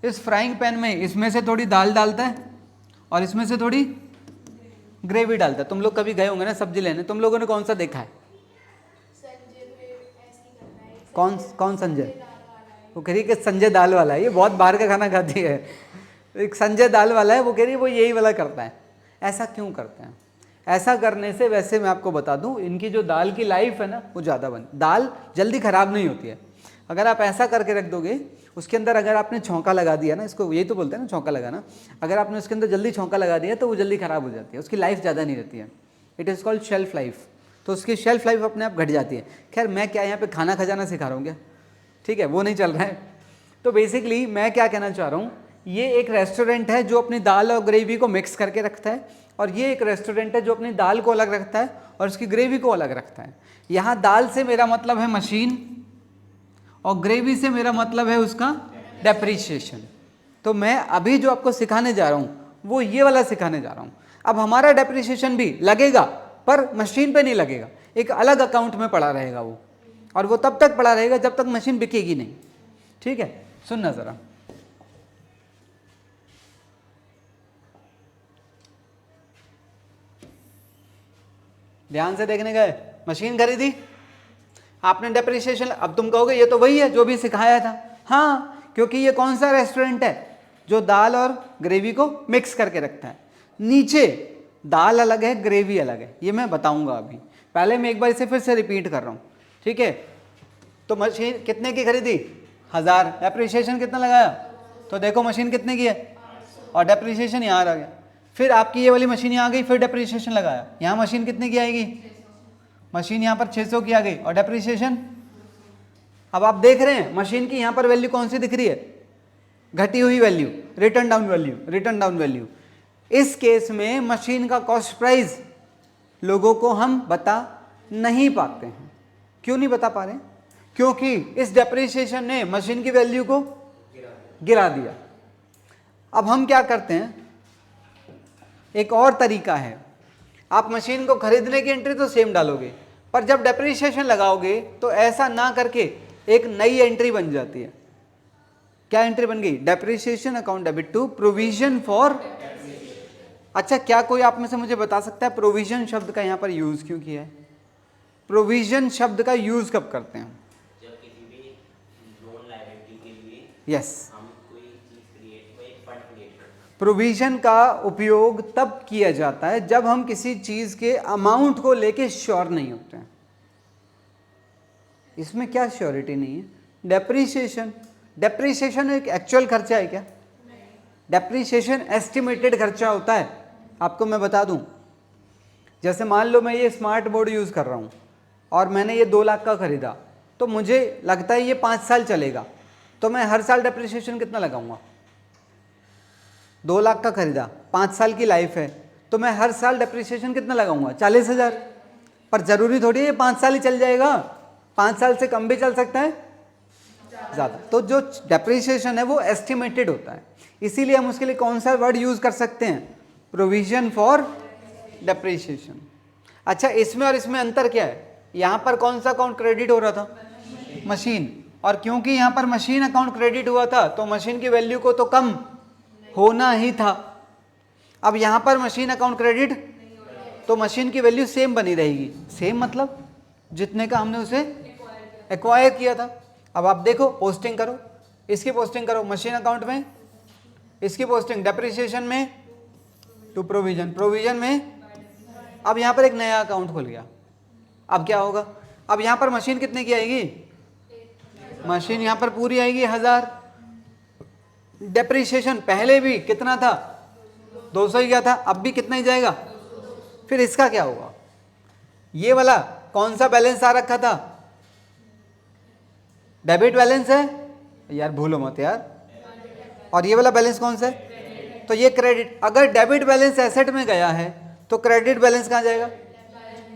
इस फ्राइंग पैन में इसमें से थोड़ी दाल डालता है और इसमें से थोड़ी ग्रेवी डालता है। तुम लोग कभी गए होंगे ना सब्जी लेने, तुम लोगों ने कौन सा देखा है? कौन संजय? वो कह रही कि संजय दाल वाला है, ये बहुत बाहर का खाना खाती है। एक संजय दाल वाला है, वो कह रही वो यही वाला करता है। ऐसा क्यों करते हैं? ऐसा करने से, वैसे मैं आपको बता दूं, इनकी जो दाल की लाइफ है ना वो ज़्यादा दाल जल्दी ख़राब नहीं होती है। अगर आप ऐसा करके रख दोगे, उसके अंदर अगर आपने छौंका लगा दिया ना, इसको यही तो बोलते हैं ना छौंका लगाना, अगर आपने उसके अंदर जल्दी छौंका लगा दिया तो वो जल्दी ख़राब हो जाती है, उसकी लाइफ ज़्यादा नहीं रहती है। It is called shelf life. तो उसकी शेल्फ लाइफ अपने आप घट जाती है। खैर मैं क्या यहाँ पे खाना खजाना सिखा रहा हूँ क्या? ठीक है, वो नहीं चल रहा है। तो बेसिकली मैं क्या कहना चाह रहा हूँ, ये एक रेस्टोरेंट है जो अपनी दाल और ग्रेवी को मिक्स करके रखता है, और ये एक रेस्टोरेंट है जो अपनी दाल को अलग रखता है और उसकी ग्रेवी को अलग रखता है। यहाँ दाल से मेरा मतलब है मशीन और ग्रेवी से मेरा मतलब है उसका डेप्रिसिएशन। तो मैं अभी जो आपको सिखाने जा रहा हूँ वो ये वाला सिखाने जा रहा हूँ। अब हमारा डेप्रिसिएशन भी लगेगा पर मशीन पे नहीं लगेगा, एक अलग अकाउंट में पड़ा रहेगा वो, और वो तब तक पड़ा रहेगा जब तक मशीन बिकेगी नहीं, ठीक है? सुनना ज़रा, ध्यान से देखने गए, मशीन खरीदी आपने, डेप्रिसिएशन। अब तुम कहोगे ये तो वही है जो भी सिखाया था। हाँ, क्योंकि ये कौन सा रेस्टोरेंट है जो दाल और ग्रेवी को मिक्स करके रखता है। नीचे दाल अलग है, ग्रेवी अलग है, ये मैं बताऊंगा अभी। पहले मैं एक बार इसे फिर से रिपीट कर रहा हूँ, ठीक है? तो मशीन कितने की खरीदी? 1000। डेप्रिसिएशन कितना लगाया? तो देखो मशीन कितने की है और डेप्रिसिएशन यहाँ आ गया। फिर आपकी ये वाली मशीन यहाँ आ गई, फिर डेप्रिसिएशन लगाया, यहाँ मशीन कितने की आएगी? मशीन यहाँ पर 600 की आ गई और डेप्रिसिएशन। अब आप देख रहे हैं मशीन की यहाँ पर वैल्यू कौन सी दिख रही है? घटी हुई value, return down value, return down value. इस केस में मशीन का कॉस्ट प्राइस लोगों को हम बता नहीं पाते हैं। क्यों नहीं बता पा रहे? क्योंकि इस डेप्रिसिएशन ने मशीन की वैल्यू को गिरा दिया। अब हम क्या करते हैं, एक और तरीका है, आप मशीन को खरीदने की एंट्री तो सेम डालोगे, पर जब डेप्रिसिएशन लगाओगे तो ऐसा ना करके एक नई एंट्री बन जाती है। क्या एंट्री बन गई? Depreciation account debit to provision for. अच्छा, क्या कोई आप में से मुझे बता सकता है प्रोविजन शब्द का यहाँ पर यूज क्यों किया है? प्रोविजन शब्द का यूज कब करते हैं? जब किसी भी लोन लायबिलिटी के लिए यस, हम कोई चीज क्रिएट, कोई फंड क्रिएट करते हैं। प्रोविजन का उपयोग तब किया जाता है जब हम किसी चीज के अमाउंट को लेके श्योर नहीं होते हैं। इसमें क्या श्योरिटी नहीं है? डेप्रिसिएशन, डेप्रिसिएशन एक एक्चुअल खर्चा है क्या? डेप्रिसिएशन एस्टिमेटेड खर्चा होता है। आपको मैं बता दूं, जैसे मान लो मैं ये स्मार्ट बोर्ड यूज़ कर रहा हूँ और मैंने ये 2 लाख का ख़रीदा, तो मुझे लगता है ये 5 साल चलेगा, तो मैं हर साल डेप्रिसिएशन कितना लगाऊंगा? 2 लाख का ख़रीदा, 5 साल की लाइफ है, तो मैं हर साल डेप्रिसिएशन कितना लगाऊंगा? 40,000। पर ज़रूरी थोड़ी है 5 साल ही चल जाएगा, 5 साल से कम भी चल सकता है, ज़्यादा। तो जो डेप्रिसिएशन है वो एस्टिमेटेड होता है, इसीलिए हम उसके लिए कौन सा वर्ड यूज़ कर सकते हैं? Provision for depreciation. अच्छा, इसमें और इसमें अंतर क्या है? यहाँ पर कौन सा अकाउंट क्रेडिट हो रहा था? मशीन। और क्योंकि यहाँ पर मशीन अकाउंट क्रेडिट हुआ था तो मशीन की वैल्यू को तो कम होना ही था। अब यहाँ पर मशीन अकाउंट क्रेडिट, तो मशीन की वैल्यू सेम बनी रहेगी। सेम मतलब जितने का हमने उसे एक्वायर किया था। अब आप देखो, पोस्टिंग करो, इसकी पोस्टिंग करो मशीन अकाउंट में, इसकी पोस्टिंग डेप्रिसिएशन में टू प्रोविजन, प्रोविजन में। अब यहाँ पर एक नया अकाउंट खुल गया, अब क्या होगा? अब यहाँ पर मशीन कितने की आएगी? मशीन यहाँ पर पूरी आएगी 1000। डेप्रिसिएशन पहले भी कितना था? 200 ही गया था, अब भी कितना ही जाएगा? फिर इसका क्या होगा? ये वाला कौन सा बैलेंस आ रखा था? डेबिट बैलेंस है यार, भूलो मत यार। और ये वाला बैलेंस कौन सा है? तो ये क्रेडिट। अगर डेबिट बैलेंस एसेट में गया है तो क्रेडिट बैलेंस कहाँ जाएगा?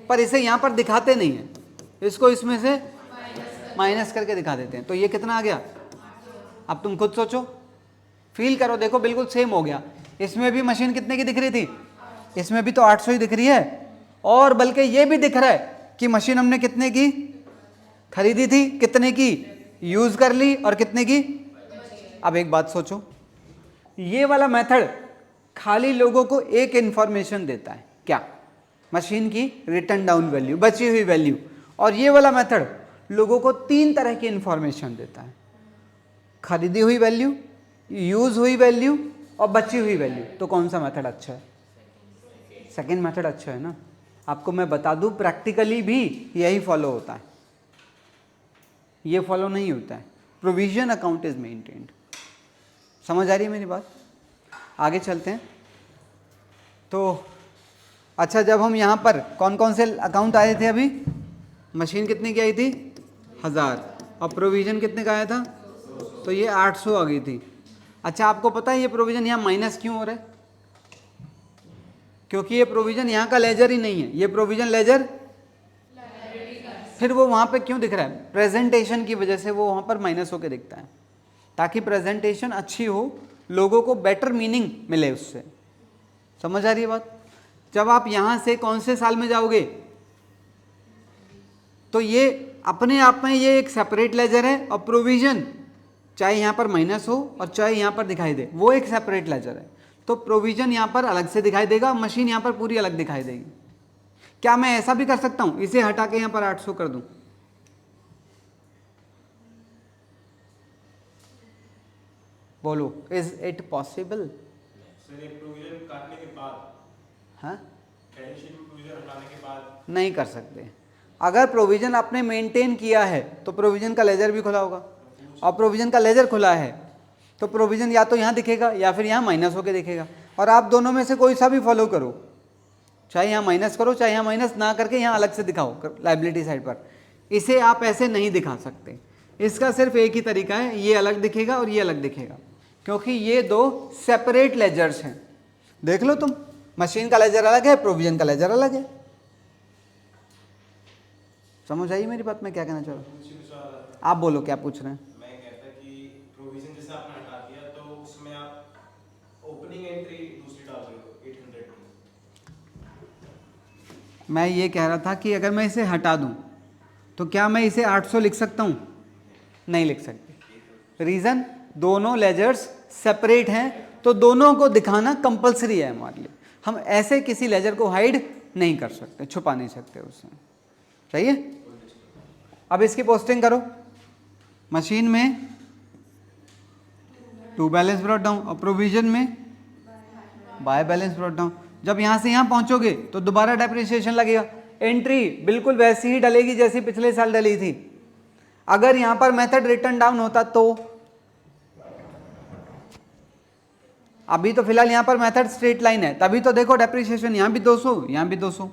पर इसे यहाँ पर दिखाते नहीं है, इसको इसमें से माइनस करके दिखा देते हैं। तो ये कितना आ गया? अब तुम खुद सोचो, फील करो, देखो बिल्कुल सेम हो गया। इसमें भी मशीन कितने की दिख रही थी? इसमें भी तो 800 ही दिख रही है, और बल्कि ये भी दिख रहा है कि मशीन हमने कितने की खरीदी थी, कितने की यूज कर ली और कितने की। अब एक बात सोचो, ये वाला मेथड खाली लोगों को एक इंफॉर्मेशन देता है, क्या? मशीन की रिटर्न डाउन वैल्यू, बची हुई वैल्यू। और ये वाला मेथड लोगों को 3 तरह की इंफॉर्मेशन देता है, खरीदी हुई वैल्यू, यूज हुई वैल्यू और बची हुई वैल्यू। तो कौन सा मेथड अच्छा है? सेकेंड मेथड अच्छा है ना। आपको मैं बता दूं, प्रैक्टिकली भी यही फॉलो होता है, ये फॉलो नहीं होता है। Provision account is maintained. समझ आ रही है मेरी बात? आगे चलते हैं। तो अच्छा, जब हम यहाँ पर कौन कौन से अकाउंट आए थे अभी? मशीन कितने की आई थी? 1000। और प्रोविजन कितने का आया था? तो ये 800 आ गई थी। अच्छा, आपको पता है ये प्रोविजन यहाँ माइनस क्यों हो रहा है? क्योंकि ये प्रोविजन यहाँ का लेजर ही नहीं है, ये प्रोविजन लेजर। फिर वो वहाँ पे क्यों दिख रहा है? प्रेजेंटेशन की वजह से वो वहाँ पर माइनस होकर दिखता है, ताकि प्रेजेंटेशन अच्छी हो, लोगों को बेटर मीनिंग मिले उससे। समझ आ रही है बात? जब आप यहाँ से कौन से साल में जाओगे तो ये अपने आप में ये एक सेपरेट लेजर है, और प्रोविजन चाहे यहाँ पर माइनस हो और चाहे यहाँ पर दिखाई दे, वो एक सेपरेट लेजर है। तो प्रोविजन यहाँ पर अलग से दिखाई देगा, मशीन यहाँ पर पूरी अलग दिखाई देगी। क्या मैं ऐसा भी कर सकता हूँ, इसे हटा के यहाँ पर 800 कर दूं? बोलो, इज इट पॉसिबल? सर ये प्रोविजन काटने के बाद, हाँ, बैलेंस शीट में प्रोविजन हटाने के बाद नहीं कर सकते। अगर प्रोविजन आपने मेंटेन किया है तो प्रोविजन का लेजर भी खुला होगा, और प्रोविजन का लेजर खुला है तो प्रोविजन या तो यहाँ दिखेगा या फिर यहाँ माइनस होकर दिखेगा। और आप दोनों में से कोई सा भी फॉलो करो, चाहे यहाँ माइनस करो चाहे यहाँ माइनस ना करके यहाँ अलग से दिखाओ लाइबिलिटी साइड पर, इसे आप ऐसे नहीं दिखा सकते। इसका सिर्फ एक ही तरीका है, ये अलग दिखेगा और ये अलग दिखेगा, क्योंकि ये 2 सेपरेट लेजर्स हैं। देख लो तुम, मशीन का लेजर अलग है, प्रोविजन का लेजर अलग है। समझ आई मेरी बात? मैं क्या कहना चाह रहा हूँ? आप बोलो क्या पूछ रहे हैं? मैं कहता कि प्रोविजन जैसे आपने हटा दिया मैं ये कह रहा था कि अगर मैं इसे हटा दूं तो क्या मैं इसे 800 लिख सकता हूं? नहीं लिख सकते। रीज़न, दोनों लेजर्स सेपरेट हैं, तो दोनों को दिखाना कंपलसरी है हमारे लिए। हम ऐसे किसी लेजर को हाइड नहीं कर सकते, छुपा नहीं सकते उससे। सही है? अब इसकी पोस्टिंग करो। मशीन में टू बैलेंस ब्रॉट डाउन और प्रोविजन में बाय बैलेंस ब्रॉट डाउन। जब यहाँ से यहाँ पहुँचोगे तो दोबारा डेप्रिसिएशन लगेगा। एंट्री बिल्कुल वैसी ही डलेगी जैसी पिछले साल डली थी। अगर यहाँ पर मेथड रिटर्न डाउन होता तो, अभी तो फिलहाल यहाँ पर मेथड स्ट्रेट लाइन है, तभी तो देखो डेप्रिसिएशन यहाँ भी 200, यहाँ भी 200।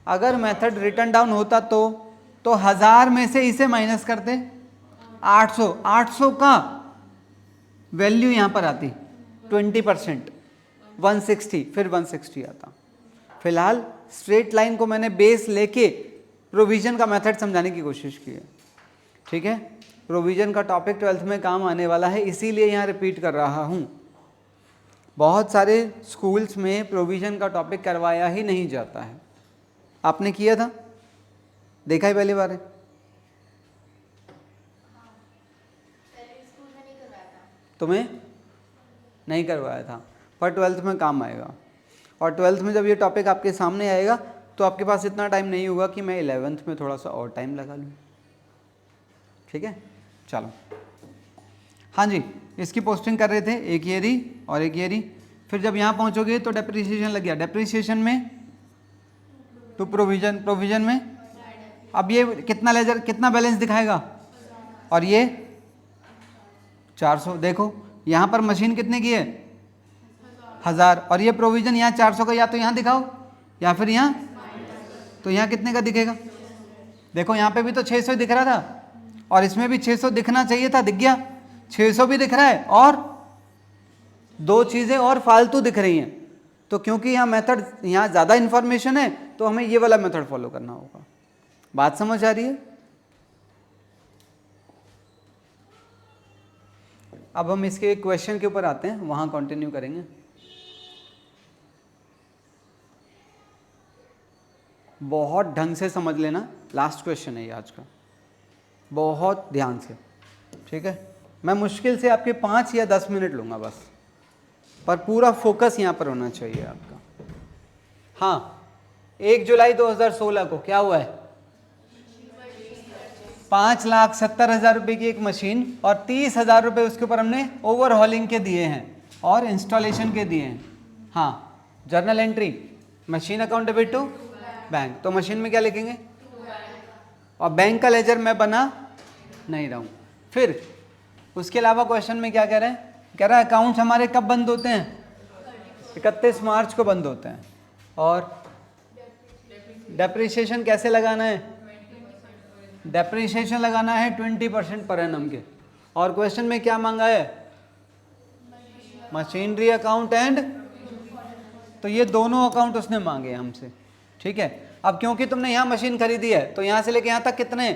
अगर मेथड रिटर्न डाउन होता तो 1000 में से इसे माइनस करते 800, 800 का वैल्यू यहाँ पर आती 20%, 160, फिर 160 आता। फिलहाल स्ट्रेट लाइन को मैंने बेस लेके प्रोविजन का मेथड समझाने की कोशिश की है। ठीक है, प्रोविजन का टॉपिक 12th में काम आने वाला है, इसीलिए यहाँ रिपीट कर रहा हूँ। बहुत सारे स्कूल्स में प्रोविजन का टॉपिक करवाया ही नहीं जाता है। आपने किया था? देखा ही पहली बार है? पहले स्कूल में नहीं करवाया था। तुम्हें नहीं करवाया था, पर 12th में काम आएगा। और 12th में जब ये टॉपिक आपके सामने आएगा तो आपके पास इतना टाइम नहीं होगा कि मैं 11th में थोड़ा सा और टाइम लगा लूँ। ठीक है, चलो। हाँ जी, इसकी पोस्टिंग कर रहे थे, एक ये रही और एक ये रही। फिर जब यहाँ पहुँचोगे तो डेप्रिसिएशन लग गया। डेप्रिसिएशन में टू प्रोविजन, प्रोविजन में अब ये कितना लेजर, कितना बैलेंस दिखाएगा? और ये 400। देखो यहाँ पर मशीन कितने की है? 1000। और ये प्रोविजन यहाँ 400 का, या तो यहाँ दिखाओ या फिर यहाँ, तो यहाँ कितने का दिखेगा? देखो यहाँ पे भी तो 600 दिख रहा था और इसमें भी 600 दिखना चाहिए था, दिख गया। 600 भी दिख रहा है और दो चीज़ें और फालतू दिख रही हैं। तो क्योंकि यहाँ मेथड, यहाँ ज़्यादा इन्फॉर्मेशन है तो हमें ये वाला मेथड फॉलो करना होगा। बात समझ आ रही है? अब हम इसके एक क्वेश्चन के ऊपर आते हैं, वहाँ कंटिन्यू करेंगे। बहुत ढंग से समझ लेना, लास्ट क्वेश्चन है ये आज का, बहुत ध्यान से। ठीक है, मैं मुश्किल से आपके 5 या 10 मिनट लूँगा बस, पर पूरा फोकस यहाँ पर होना चाहिए आपका। हाँ, 1 जुलाई 2016 को क्या हुआ है? 5,70,000 रुपये की एक मशीन और 30,000 रुपये उसके ऊपर हमने ओवरहॉलिंग के दिए हैं और इंस्टॉलेशन के दिए हैं। हाँ, journal entry, machine account debit to bank. तो मशीन में क्या लिखेंगे? और बैंक का लेजर मैं बना नहीं रहा हूँ। फिर उसके अलावा क्वेश्चन में क्या कह रहे हैं? कह रहा है अकाउंट्स हमारे कब बंद होते हैं? 31 मार्च को बंद होते हैं। और डेप्रिसिएशन कैसे लगाना है? डेप्रिसिएशन लगाना है 20% पर एनम के। और क्वेश्चन में क्या मांगा है? मशीनरी अकाउंट एंड, तो ये दोनों अकाउंट उसने मांगे हमसे। ठीक है, अब क्योंकि तुमने यहाँ मशीन खरीदी है तो यहाँ से लेके यहाँ तक कितने?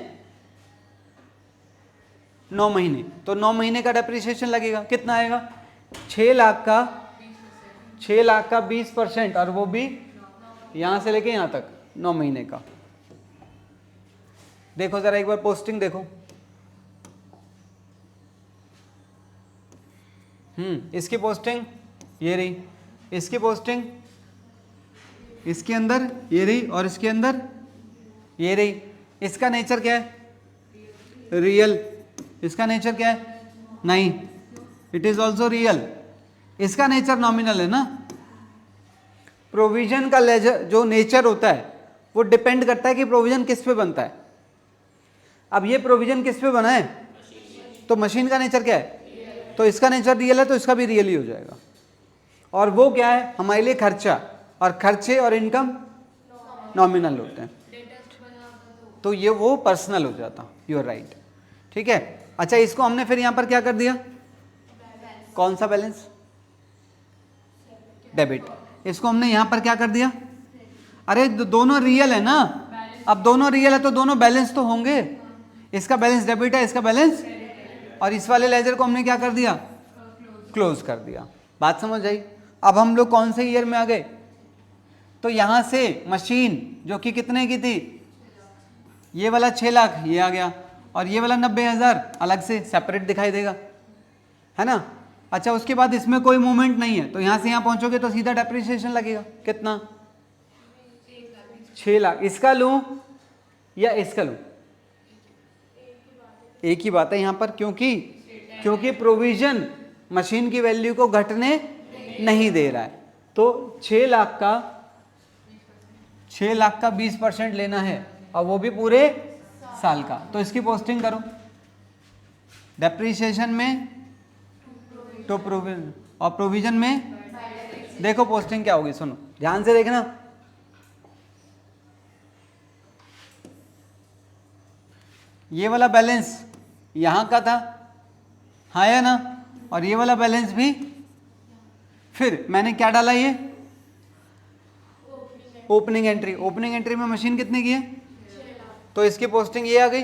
9 महीने। तो 9 महीने का डेप्रिसिएशन लगेगा, कितना आएगा? 6 लाख का 20%, और वो भी यहाँ से लेके यहाँ तक 9 महीने का। देखो जरा एक बार पोस्टिंग देखो। इसकी पोस्टिंग ये रही, इसकी पोस्टिंग इसके अंदर ये रही और इसके अंदर ये रही। इसका नेचर क्या है? रियल। इसका नेचर क्या है? नहीं, इट इज ऑल्सो रियल। इसका नेचर नॉमिनल है ना। प्रोविजन का लेजर जो नेचर होता है वो डिपेंड करता है कि प्रोविजन किस पे बनता है। अब ये प्रोविजन किस पे बना है? तो मशीन का नेचर क्या है? तो इसका नेचर रियल है तो इसका भी रियल ही हो जाएगा। और वो क्या है? हमारे लिए खर्चा, और खर्चे और इनकम नॉमिनल होते हैं, तो ये वो पर्सनल हो जाता। You are right. ठीक है, अच्छा इसको हमने फिर यहाँ पर क्या कर दिया? कौन सा बैलेंस? डेबिट। इसको हमने यहाँ पर क्या कर दिया? अरे दोनों रियल है ना। अब दोनों रियल है तो दोनों बैलेंस तो होंगे। इसका बैलेंस डेबिट है, इसका बैलेंस, और इस वाले लेजर को हमने क्या कर दिया? क्लोज कर दिया। बात समझ आई? अब हम लोग कौन से ईयर में आ गए? तो यहाँ से मशीन जो कि कितने की थी, ये वाला 6 लाख ये आ गया, और ये वाला 90,000 अलग से सेपरेट दिखाई देगा, है ना। अच्छा, उसके बाद इसमें कोई मूवमेंट नहीं है, तो यहाँ से यहाँ पहुँचोगे तो सीधा डेप्रिसिएशन लगेगा, कितना, 6 लाख। इसका लूँ या इसका लूँ, एक ही बात है यहाँ पर, क्योंकि प्रोविजन मशीन की वैल्यू को घटने नहीं दे रहा है। तो 6 लाख का 20% लेना है, और वो भी पूरे साल का। तो इसकी पोस्टिंग करो, डेप्रिसिएशन में तो प्रोविजन, और प्रोविजन में देखो पोस्टिंग क्या होगी। सुनो ध्यान से देखना, ये वाला बैलेंस यहाँ का था, हाँ या ना, और ये वाला बैलेंस भी, फिर मैंने क्या डाला, ये ओपनिंग एंट्री। ओपनिंग एंट्री में मशीन कितने की है, तो इसकी पोस्टिंग ये आ गई,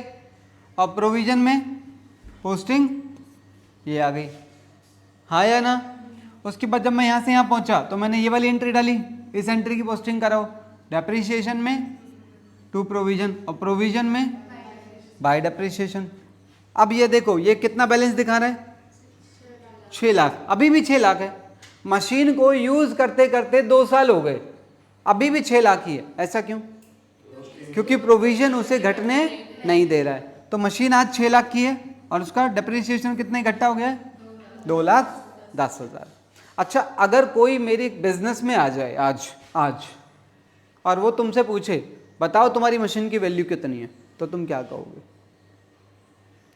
और प्रोविजन में पोस्टिंग ये आ गई, हाँ या ना। उसके बाद जब मैं यहाँ से यहाँ पहुँचा तो मैंने ये वाली एंट्री डाली, इस एंट्री की पोस्टिंग कराओ, डेप्रिसिएशन में टू प्रोविजन, और प्रोविजन में बाय डेप्रिसिएशन। अब ये देखो ये कितना बैलेंस दिखा रहा है, 6 लाख, अभी भी 6 लाख है। मशीन को यूज करते करते 2 साल हो गए, अभी भी 6 लाख ही है। ऐसा क्यों, क्योंकि प्रोविजन उसे घटने नहीं दे रहा है। तो मशीन आज 6 लाख की है, और उसका डेप्रिसिएशन कितना इकट्ठा हो गया है, 2,10,000। अच्छा, अगर कोई मेरी बिजनेस में आ जाए आज और वो तुमसे पूछे बताओ तुम्हारी मशीन की वैल्यू कितनी है, तो तुम क्या कहोगे?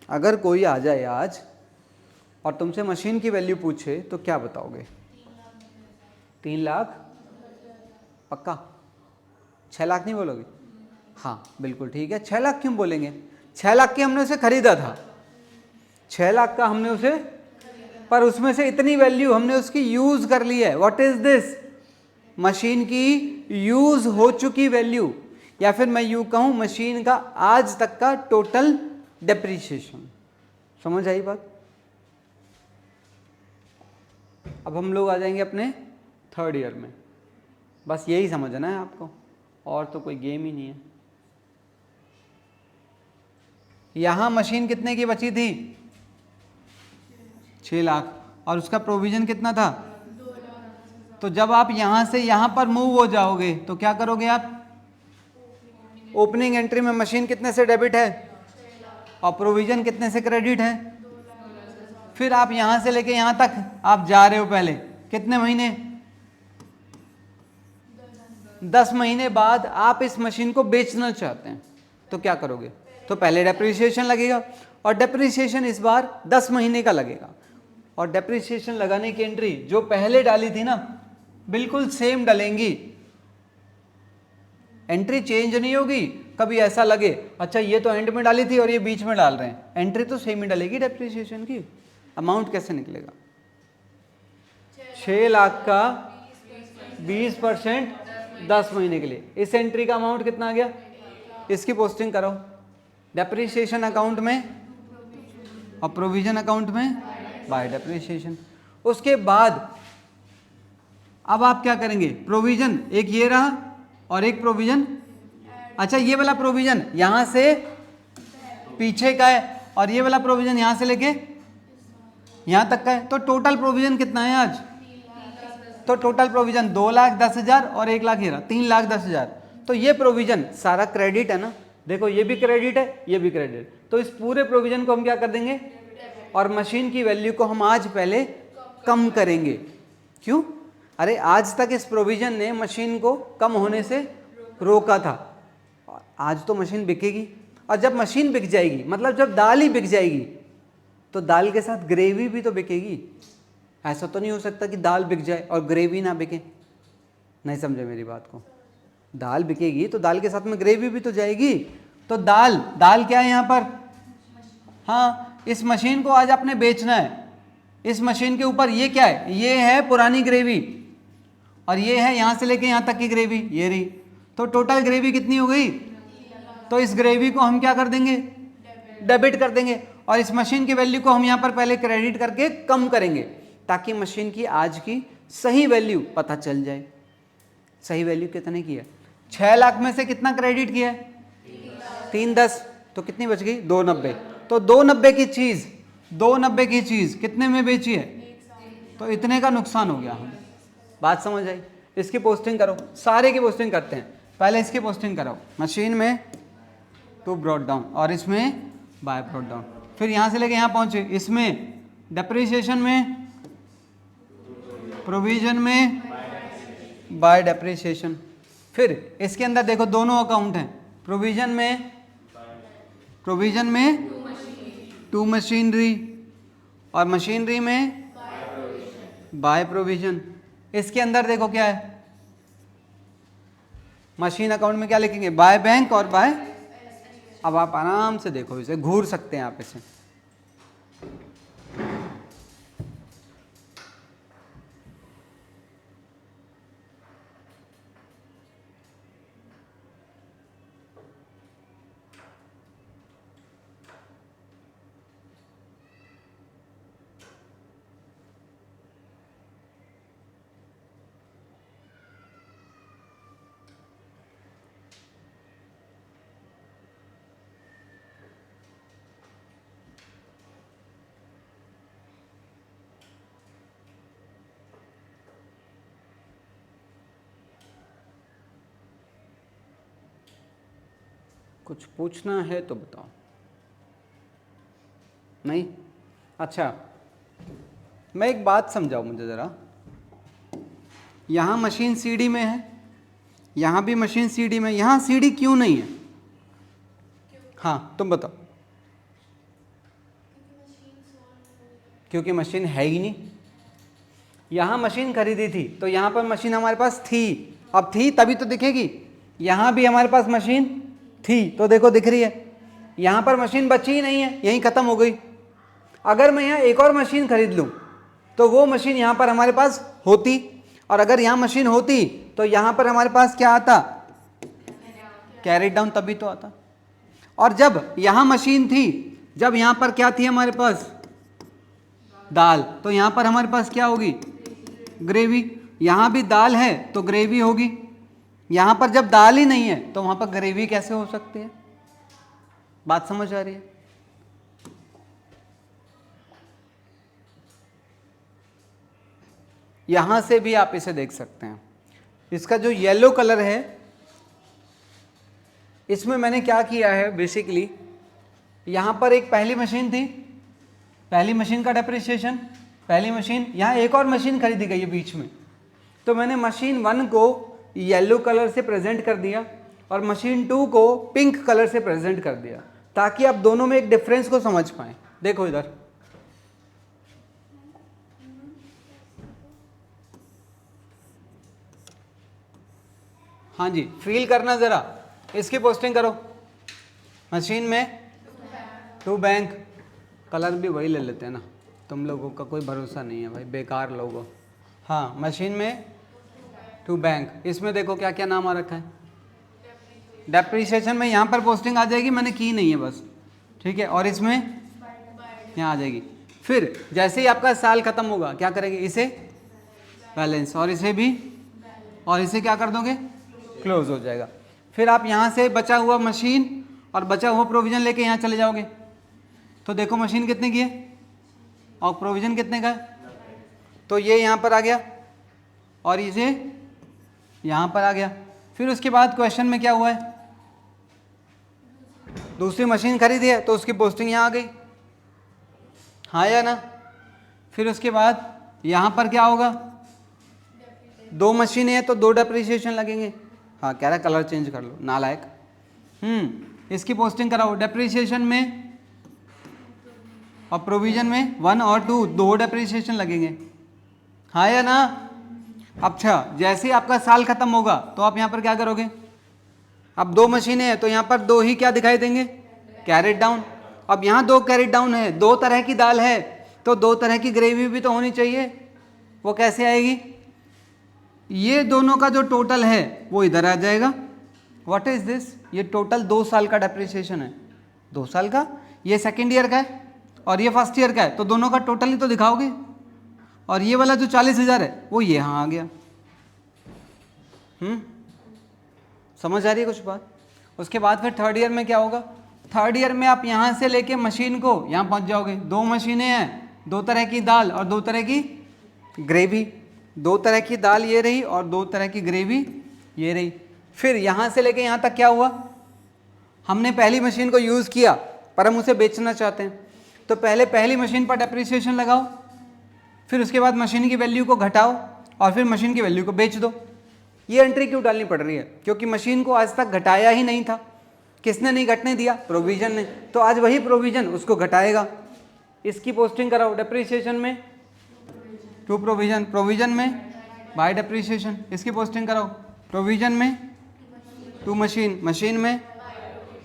अगर कोई आ जाए आज और तुमसे मशीन की वैल्यू पूछे तो क्या बताओगे? 3 लाख पक्का? 6 लाख नहीं बोलोगे? हाँ बिल्कुल ठीक है। 6 लाख क्यों बोलेंगे? 6 लाख की हमने उसे खरीदा था, 6 लाख का हमने उसे, पर उसमें से इतनी वैल्यू हमने उसकी यूज कर ली है। What is this? मशीन की यूज हो चुकी वैल्यू, या फिर मैं यूं कहूं मशीन का आज तक का टोटल डेप्रिसिएशन। समझ आई बात? अब हम लोग आ जाएंगे अपने 3rd ईयर में, बस यही समझना है आपको, और तो कोई गेम ही नहीं है। यहां मशीन कितने की बची थी? 6 लाख, और उसका प्रोविजन कितना था? तो जब आप यहां से यहां पर मूव हो जाओगे तो क्या करोगे आप? ओपनिंग एंट्री में मशीन कितने से डेबिट है और प्रोविजन कितने से क्रेडिट है? फिर आप यहां से लेके यहां तक आप जा रहे हो, पहले कितने महीने? 10 महीने बाद आप इस मशीन को बेचना चाहते हैं, तो क्या करोगे? तो पहले डेप्रिसिएशन लगेगा, और डेप्रिसिएशन इस बार 10 महीने का लगेगा। और डेप्रिसिएशन लगाने की एंट्री जो पहले डाली थी ना, बिल्कुल सेम डलेंगी, एंट्री चेंज नहीं होगी। कभी ऐसा लगे अच्छा ये तो एंड में डाली थी और ये बीच में डाल रहे हैं, एंट्री तो सेम ही डलेगी डेप्रिसिएशन की। अमाउंट कैसे निकलेगा? 6 लाख का 20% 10 महीने के लिए, इस एंट्री का अमाउंट कितना आ गया? इसकी पोस्टिंग करो डेप्रिसिएशन अकाउंट में और प्रोविजन अकाउंट में बाय डेप्रिसिएशन। उसके बाद अब आप क्या करेंगे? प्रोविजन एक ये रहा और एक प्रोविजन, अच्छा ये वाला प्रोविजन यहां से पीछे का है और ये वाला प्रोविजन यहां से लेके यहां तक का है। तो टोटल प्रोविजन कितना है आज? तो टोटल प्रोविजन 2,10,000 और 1 लाख, ये रहा 3,10,000। तो ये प्रोविजन सारा क्रेडिट है ना, देखो ये भी क्रेडिट है ये भी क्रेडिट। तो इस पूरे प्रोविजन को हम क्या कर देंगे, और मशीन की वैल्यू को हम आज पहले कम करेंगे। क्यों? अरे आज तक इस प्रोविजन ने मशीन को कम होने से रोका था, आज तो मशीन बिकेगी। और जब मशीन बिक जाएगी, मतलब जब दाल ही बिक जाएगी, तो दाल के साथ ग्रेवी भी तो बिकेगी। ऐसा तो नहीं हो सकता कि दाल बिक जाए और ग्रेवी ना बिके। नहीं समझे मेरी बात को? दाल बिकेगी तो दाल के साथ में ग्रेवी भी तो जाएगी। तो दाल क्या है यहाँ पर? हाँ, इस मशीन को आज आपने बेचना है, इस मशीन के ऊपर ये क्या है? ये है पुरानी ग्रेवी, और ये है यहाँ से लेके यहाँ तक की ग्रेवी, ये रही। तो टोटल ग्रेवी कितनी हो गई? तो इस ग्रेवी को हम क्या कर देंगे? डेबिट कर देंगे, और इस मशीन की वैल्यू को हम यहाँ पर पहले क्रेडिट करके कम करेंगे, ताकि मशीन की आज की सही वैल्यू पता चल जाए। सही वैल्यू कितने की है? 6 लाख में से कितना क्रेडिट किया है? 310, तो कितनी बच गई? 290। तो 290 की चीज़, 290 की चीज़ कितने में बेची है? तो इतने का नुकसान हो गया। हम बात समझ आई? इसकी पोस्टिंग करो, सारे की पोस्टिंग करते हैं। पहले इसकी पोस्टिंग करो, मशीन में टू ब्रॉट डाउन और इसमें बाय ब्रॉट डाउन। फिर यहाँ से लेके यहाँ पहुँचे, इसमें डेप्रिसिएशन में, प्रोविजन में, बाय डेप्रिसिएशन। फिर इसके अंदर देखो दोनों अकाउंट हैं, प्रोविजन में टू मशीनरी और मशीनरी में बाय प्रोविजन। इसके अंदर देखो क्या है, मशीन अकाउंट में क्या लिखेंगे? बाय बैंक और बाय। अब आप आराम से देखो, इसे घूर सकते हैं आप इसे। कुछ पूछना है तो बताओ। नहीं? अच्छा, मैं एक बात समझाओ मुझे ज़रा। यहाँ मशीन सीडी में है, यहाँ भी मशीन सीडी में, यहाँ सीडी क्यों नहीं है? हाँ तुम बताओ। क्योंकि मशीन है ही नहीं। यहाँ मशीन खरीदी थी तो यहाँ पर मशीन हमारे पास थी, अब थी तभी तो दिखेगी। यहाँ भी हमारे पास मशीन थी तो देखो दिख रही है। यहाँ पर मशीन बची ही नहीं है, यहीं ख़त्म हो गई। अगर मैं यहाँ एक और मशीन खरीद लूँ तो वो मशीन यहाँ पर हमारे पास होती, और अगर यहाँ मशीन होती तो यहाँ पर हमारे पास क्या आता? कैरी डाउन तभी तो आता। और जब यहाँ मशीन थी, जब यहाँ पर क्या थी हमारे पास? दाल, तो यहाँ पर हमारे पास क्या होगी? ग्रेवी। यहाँ भी दाल है तो ग्रेवी होगी। यहाँ पर जब दाल ही नहीं है तो वहाँ पर ग्रेवी कैसे हो सकती है? बात समझ आ रही है? यहाँ से भी आप इसे देख सकते हैं। इसका जो येलो कलर है, इसमें मैंने क्या किया है बेसिकली, यहाँ पर एक पहली मशीन थी, पहली मशीन का डेप्रिसिएशन, पहली मशीन, यहाँ एक और मशीन खरीदी गई है बीच में, तो मैंने मशीन 1 को येलो कलर से प्रेजेंट कर दिया और मशीन 2 को पिंक कलर से प्रेजेंट कर दिया, ताकि आप दोनों में एक डिफरेंस को समझ पाएं। देखो इधर, हाँ जी, फील करना ज़रा। इसकी पोस्टिंग करो, मशीन में टू बैंक, कलर भी वही ले लेते हैं ना, तुम लोगों का कोई भरोसा नहीं है भाई, बेकार लोग हो। हाँ, मशीन में टू बैंक, इसमें देखो क्या क्या नाम आ रखा है। डेप्रिसिएशन में यहाँ पर पोस्टिंग आ जाएगी, मैंने की नहीं है बस, ठीक है, और इसमें यहाँ आ जाएगी। फिर जैसे ही आपका साल खत्म होगा क्या करेंगे? इसे बैलेंस, और इसे भी, और इसे क्या कर दोगे? क्लोज हो जाएगा। फिर आप यहाँ से बचा हुआ मशीन और बचा हुआ प्रोविजन लेके यहाँ चले जाओगे, तो देखो मशीन कितने की है और प्रोविजन कितने का है, तो ये यहाँ पर आ गया और इसे यहाँ पर आ गया। फिर उसके बाद क्वेश्चन में क्या हुआ है? दूसरी मशीन खरीदी है तो उसकी पोस्टिंग यहाँ आ गई, हाँ या ना? फिर उसके बाद यहाँ पर क्या होगा? 2 मशीनें हैं तो 2 डेप्रिसिएशन लगेंगे। हाँ, कह रहा है कलर चेंज कर लो, नालायक। इसकी पोस्टिंग कराओ, डेप्रिसिएशन में और प्रोविजन में 1 और 2, 2 डेप्रिसिएशन लगेंगे, हाँ या ना? अच्छा, जैसे ही आपका साल खत्म होगा तो आप यहाँ पर क्या करोगे? अब 2 मशीनें हैं तो यहाँ पर 2 ही क्या दिखाई देंगे? Carried down. अब यहाँ 2 कैरेट डाउन है, 2 तरह की दाल है तो 2 तरह की ग्रेवी भी तो होनी चाहिए, वो कैसे आएगी? ये दोनों का जो टोटल है वो इधर आ जाएगा। What is this? ये टोटल 2 साल का डेप्रिसिएशन है, 2 साल का, ये सेकेंड ईयर का है और ये फर्स्ट ईयर का है, तो दोनों का टोटल ही तो दिखाओगे। और ये वाला जो 40,000 है वो ये यहाँ आ गया। समझ आ रही है कुछ बात? उसके बाद फिर थर्ड ईयर में क्या होगा? थर्ड ईयर में आप यहाँ से लेके मशीन को यहाँ पहुँच जाओगे। 2 मशीनें हैं, 2 तरह की दाल और 2 तरह की ग्रेवी। 2 तरह की दाल ये रही और 2 तरह की ग्रेवी ये रही। फिर यहाँ से लेके यहाँ तक क्या हुआ? हमने पहली मशीन को यूज़ किया पर हम उसे बेचना चाहते हैं, तो पहले पहली मशीन पर डेप्रिसिएशन लगाओ, फिर उसके बाद मशीन की वैल्यू को घटाओ और फिर मशीन की वैल्यू को बेच दो। ये एंट्री क्यों डालनी पड़ रही है? क्योंकि मशीन को आज तक घटाया ही नहीं था। किसने नहीं घटने दिया? प्रोविजन ने। तो आज वही प्रोविजन उसको घटाएगा। इसकी पोस्टिंग कराओ डेप्रिसिएशन में टू प्रोविजन, प्रोविजन में बाय डेप्रिसिएशन। इसकी पोस्टिंग कराओ प्रोविजन में टू मशीन, मशीन में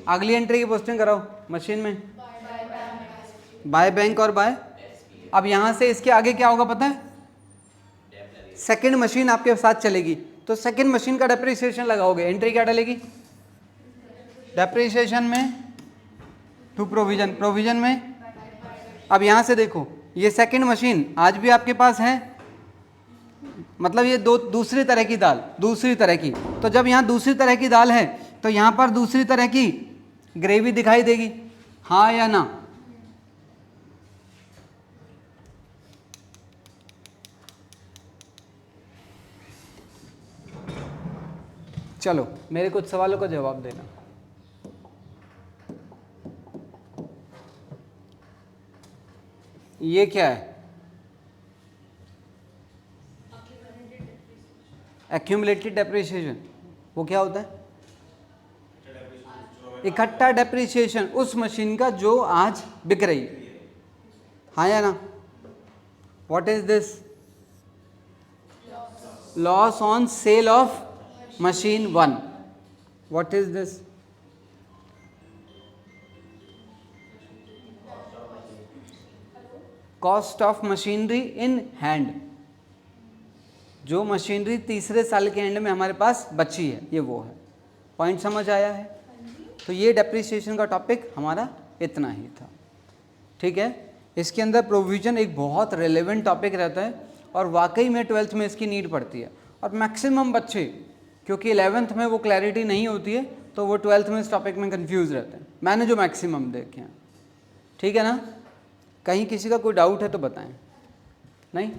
अगली एंट्री की पोस्टिंग कराओ मशीन में बाय बैंक और बाय। अब यहाँ से इसके आगे क्या होगा पता है? सेकंड मशीन आपके साथ चलेगी, तो सेकंड मशीन का डेप्रिसिएशन लगाओगे। एंट्री क्या डालेगी? डेप्रिसिएशन में टू प्रोविजन, प्रोविजन में। अब यहाँ से देखो, ये सेकंड मशीन आज भी आपके पास है, मतलब ये दूसरी तरह की दाल, दूसरी तरह की। तो जब यहाँ दूसरी तरह की दाल है तो यहाँ पर दूसरी तरह की ग्रेवी दिखाई देगी, हाँ या ना? चलो मेरे कुछ सवालों का जवाब देना। ये क्या है? Accumulated depreciation. वो क्या होता है? इकट्ठा डेप्रिसिएशन उस मशीन का जो आज बिक रही है, हाँ या ना? What is this? Loss on sale of machine 1. What is this? Cost of machinery in hand. जो मशीनरी तीसरे साल के एंड में हमारे पास बची है, ये वो है। पॉइंट समझ आया है? तो ये डेप्रिसिएशन का टॉपिक हमारा इतना ही था, ठीक है। इसके अंदर प्रोविजन एक बहुत रेलेवेंट टॉपिक रहता है और वाकई में 12th में इसकी नीड पड़ती है। और मैक्सिमम बच्चे, क्योंकि 11th में वो क्लैरिटी नहीं होती है, तो वो 12th में इस टॉपिक में कंफ्यूज रहते हैं। मैंने जो मैक्सिमम देखे हैं, ठीक है ना? कहीं किसी का कोई डाउट है तो बताएं। नहीं?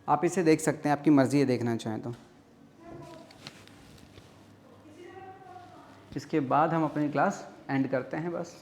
आप इसे देख सकते हैं, आपकी मर्ज़ी है देखना चाहें तो। इसके बाद हम अपनी क्लास एंड करते हैं बस।